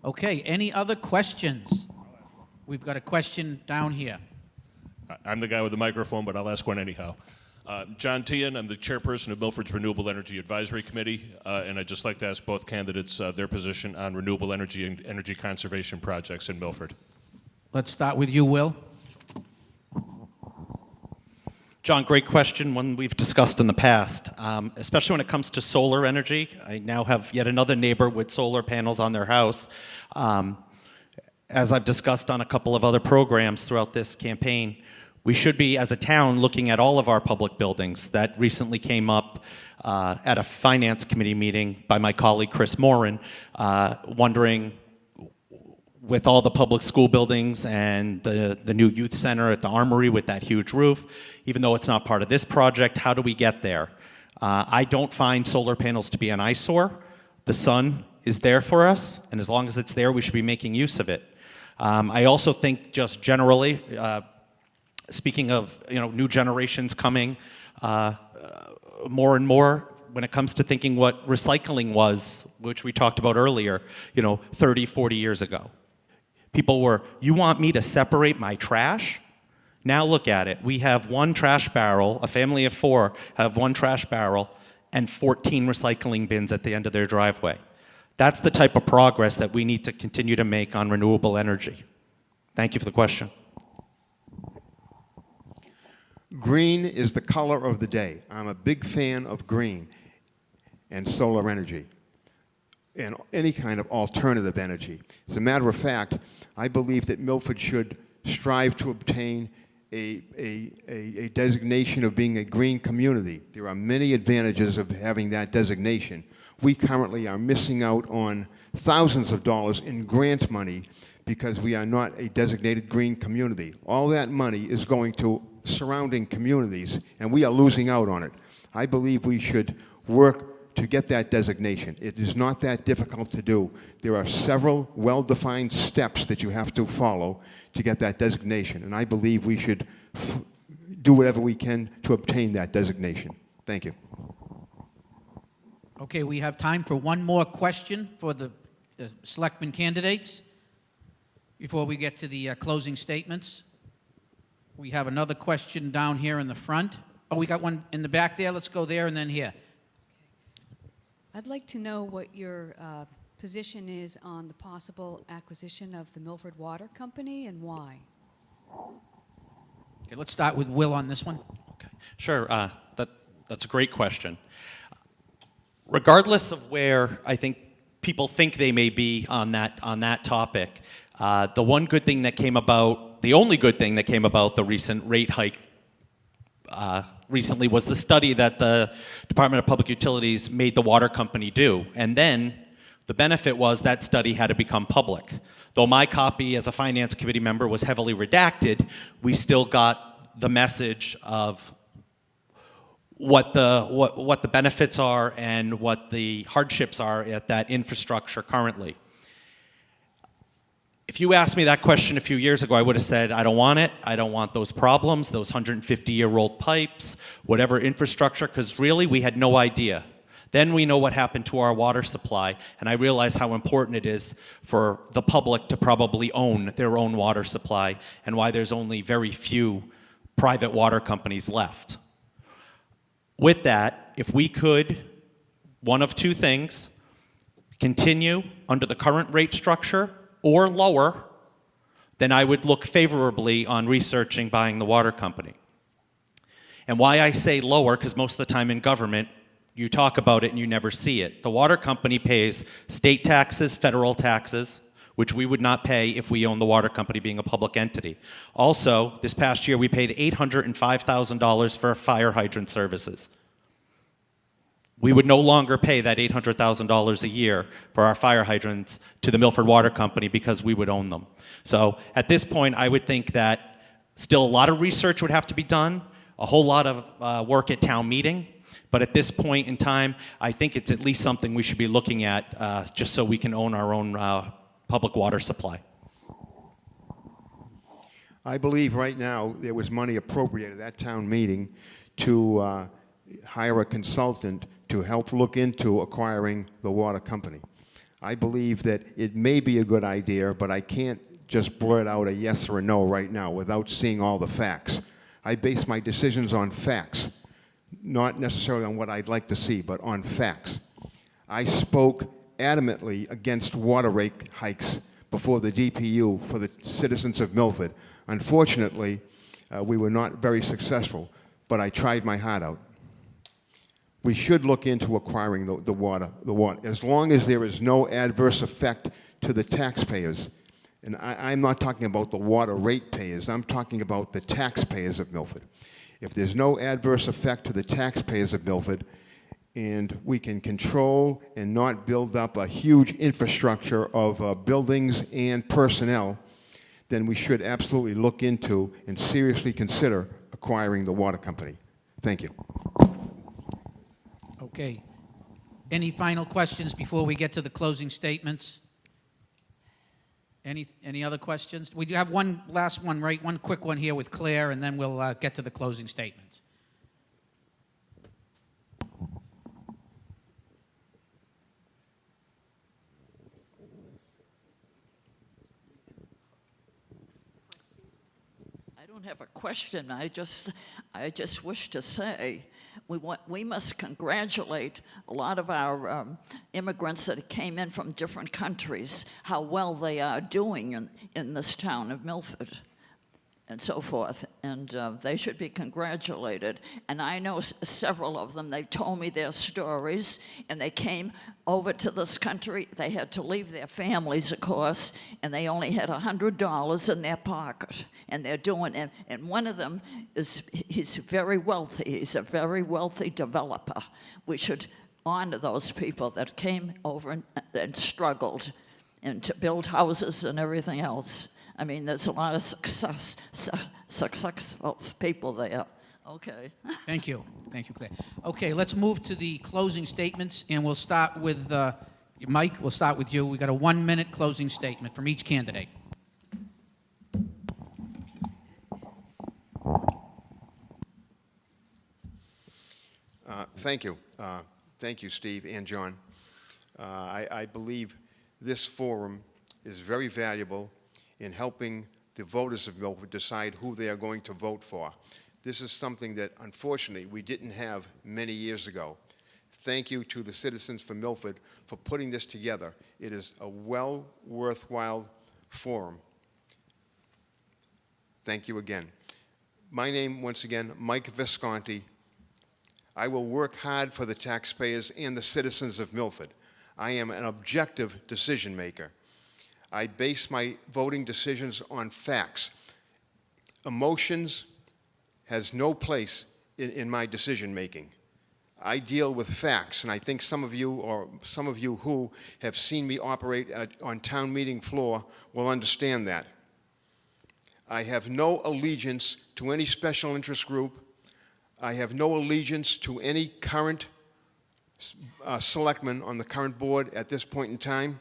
Okay, any other questions? We've got a question down here. I'm the guy with the microphone, but I'll ask one anyhow. John Tian, I'm the chairperson of Milford's Renewable Energy Advisory Committee, and I'd just like to ask both candidates their position on renewable energy and energy conservation projects in Milford. Let's start with you, Will. John, great question, one we've discussed in the past, especially when it comes to solar energy. I now have yet another neighbor with solar panels on their house. As I've discussed on a couple of other programs throughout this campaign, we should be, as a town, looking at all of our public buildings. That recently came up at a finance committee meeting by my colleague Chris Moran, wondering, with all the public school buildings and the new youth center at the Armory with that huge roof, even though it's not part of this project, how do we get there? I don't find solar panels to be an eyesore. The sun is there for us, and as long as it's there, we should be making use of it. I also think, just generally, speaking of new generations coming, more and more when it comes to thinking what recycling was, which we talked about earlier, 30, 40 years ago. People were, you want me to separate my trash? Now look at it. We have one trash barrel, a family of 4 have one trash barrel and 14 recycling bins at the end of their driveway. That's the type of progress that we need to continue to make on renewable energy. Thank you for the question. Green is the color of the day. I'm a big fan of green and solar energy and any kind of alternative energy. As a matter of fact, I believe that Milford should strive to obtain a designation of being a green community. There are many advantages of having that designation. We currently are missing out on thousands of dollars in grant money because we are not a designated green community. All that money is going to surrounding communities, and we are losing out on it. I believe we should work to get that designation. It is not that difficult to do. There are several well-defined steps that you have to follow to get that designation, and I believe we should do whatever we can to obtain that designation. Thank you. Okay, we have time for one more question for the selectmen candidates before we get to the closing statements. We have another question down here in the front. Oh, we got one in the back there. Let's go there and then here. I'd like to know what your position is on the possible acquisition of the Milford Water Company and why. Okay, let's start with Will on this one. Sure, that's a great question. Regardless of where I think people think they may be on that topic, the only good thing that came about the recent rate hike recently was the study that the Department of Public Utilities made the water company do. And then the benefit was that study had to become public. Though my copy as a finance committee member was heavily redacted, we still got the message of what the benefits are and what the hardships are at that infrastructure currently. If you asked me that question a few years ago, I would have said, I don't want it. I don't want those problems, those 150-year-old pipes, whatever infrastructure, because really we had no idea. Then we know what happened to our water supply, and I realized how important it is for the public to probably own their own water supply, and why there's only very few private water companies left. With that, if we could, one of two things, continue under the current rate structure or lower, then I would look favorably on researching buying the water company. And why I say lower, because most of the time in government, you talk about it and you never see it. The water company pays state taxes, federal taxes, which we would not pay if we owned the water company being a public entity. Also, this past year we paid $805,000 for fire hydrant services. We would no longer pay that $800,000 a year for our fire hydrants to the Milford Water Company because we would own them. So at this point, I would think that still a lot of research would have to be done, a whole lot of work at town meeting, but at this point in time, I think it's at least something we should be looking at just so we can own our own public water supply. I believe right now there was money appropriated at that town meeting to hire a consultant to help look into acquiring the water company. I believe that it may be a good idea, but I can't just blurt out a yes or a no right now without seeing all the facts. I base my decisions on facts, not necessarily on what I'd like to see, but on facts. I spoke adamantly against water rate hikes before the DPU for the citizens of Milford. Unfortunately, we were not very successful, but I tried my heart out. We should look into acquiring the water, as long as there is no adverse effect to the taxpayers. And I'm not talking about the water rate payers, I'm talking about the taxpayers of Milford. If there's no adverse effect to the taxpayers of Milford, and we can control and not build up a huge infrastructure of buildings and personnel, then we should absolutely look into and seriously consider acquiring the water company. Thank you. Okay. Any final questions before we get to the closing statements? Any other questions? We do have one last one, right? One quick one here with Claire, and then we'll get to the closing statements. I don't have a question. I just wish to say we must congratulate a lot of our immigrants that came in from different countries, how well they are doing in this town of Milford and so forth. And they should be congratulated. And I know several of them. They told me their stories, and they came over to this country. They had to leave their families, of course, and they only had $100 in their pocket. And they're doing it. And one of them he's very wealthy. He's a very wealthy developer. We should honor those people that came over and struggled and to build houses and everything else. I mean, there's a lot of successful people there. Okay. Thank you. Thank you, Claire. Okay, let's move to the closing statements, and we'll start with Mike. We'll start with you. We got a 1-minute closing statement from each candidate. Thank you. Thank you, Steve and John. I believe this forum is very valuable in helping the voters of Milford decide who they are going to vote for. This is something that, unfortunately, we didn't have many years ago. Thank you to the Citizens for Milford for putting this together. It is a worthwhile forum. Thank you again. My name, once again, Mike Visconti. I will work hard for the taxpayers and the citizens of Milford. I am an objective decision maker. I base my voting decisions on facts. Emotions has no place in my decision making. I deal with facts, and I think some of you who have seen me operate on town meeting floor will understand that. I have no allegiance to any special interest group. I have no allegiance to any current selectman on the current board at this point in time.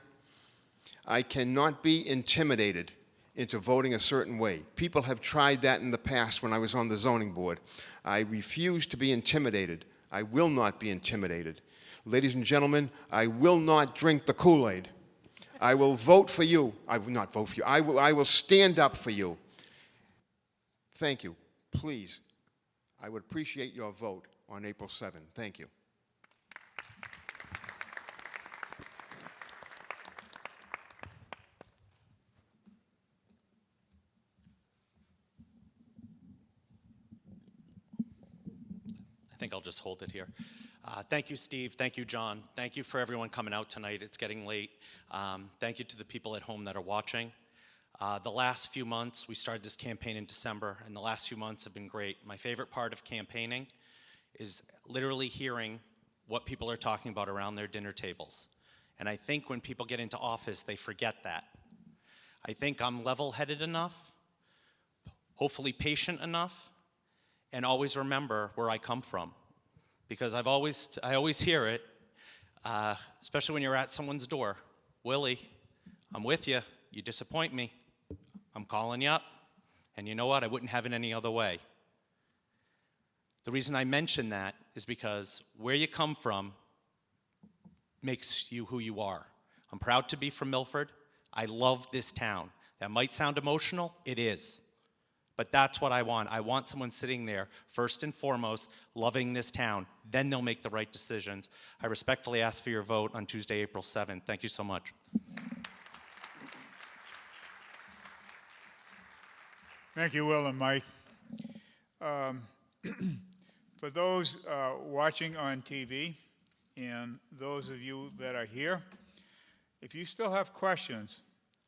I cannot be intimidated into voting a certain way. People have tried that in the past when I was on the zoning board. I refuse to be intimidated. I will not be intimidated. Ladies and gentlemen, I will not drink the Kool-Aid. I will vote for you. I will not vote for you. I will stand up for you. Thank you. Please, I would appreciate your vote on April 7th. Thank you. I think I'll just hold it here. Thank you, Steve. Thank you, John. Thank you for everyone coming out tonight. It's getting late. Thank you to the people at home that are watching. The last few months, we started this campaign in December, and the last few months have been great. My favorite part of campaigning is literally hearing what people are talking about around their dinner tables. And I think when people get into office, they forget that. I think I'm level-headed enough, hopefully patient enough, and always remember where I come from. Because I always hear it, especially when you're at someone's door. Willie, I'm with you. You disappoint me. I'm calling you up. And you know what? I wouldn't have it any other way. The reason I mention that is because where you come from makes you who you are. I'm proud to be from Milford. I love this town. That might sound emotional. It is. But that's what I want. I want someone sitting there, first and foremost, loving this town. Then they'll make the right decisions. I respectfully ask for your vote on Tuesday, April 7th. Thank you so much. Thank you, Will and Mike. For those watching on TV and those of you that are here, if you still have questions,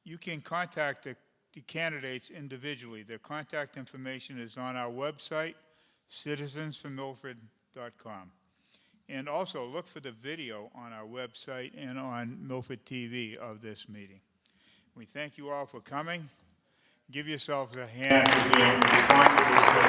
you can contact the candidates individually. Their contact information is on our website, citizensformilford.com. And also look for the video on our website and on Milford TV of this meeting. We thank you all for coming. Give yourselves a hand for being responsible citizens.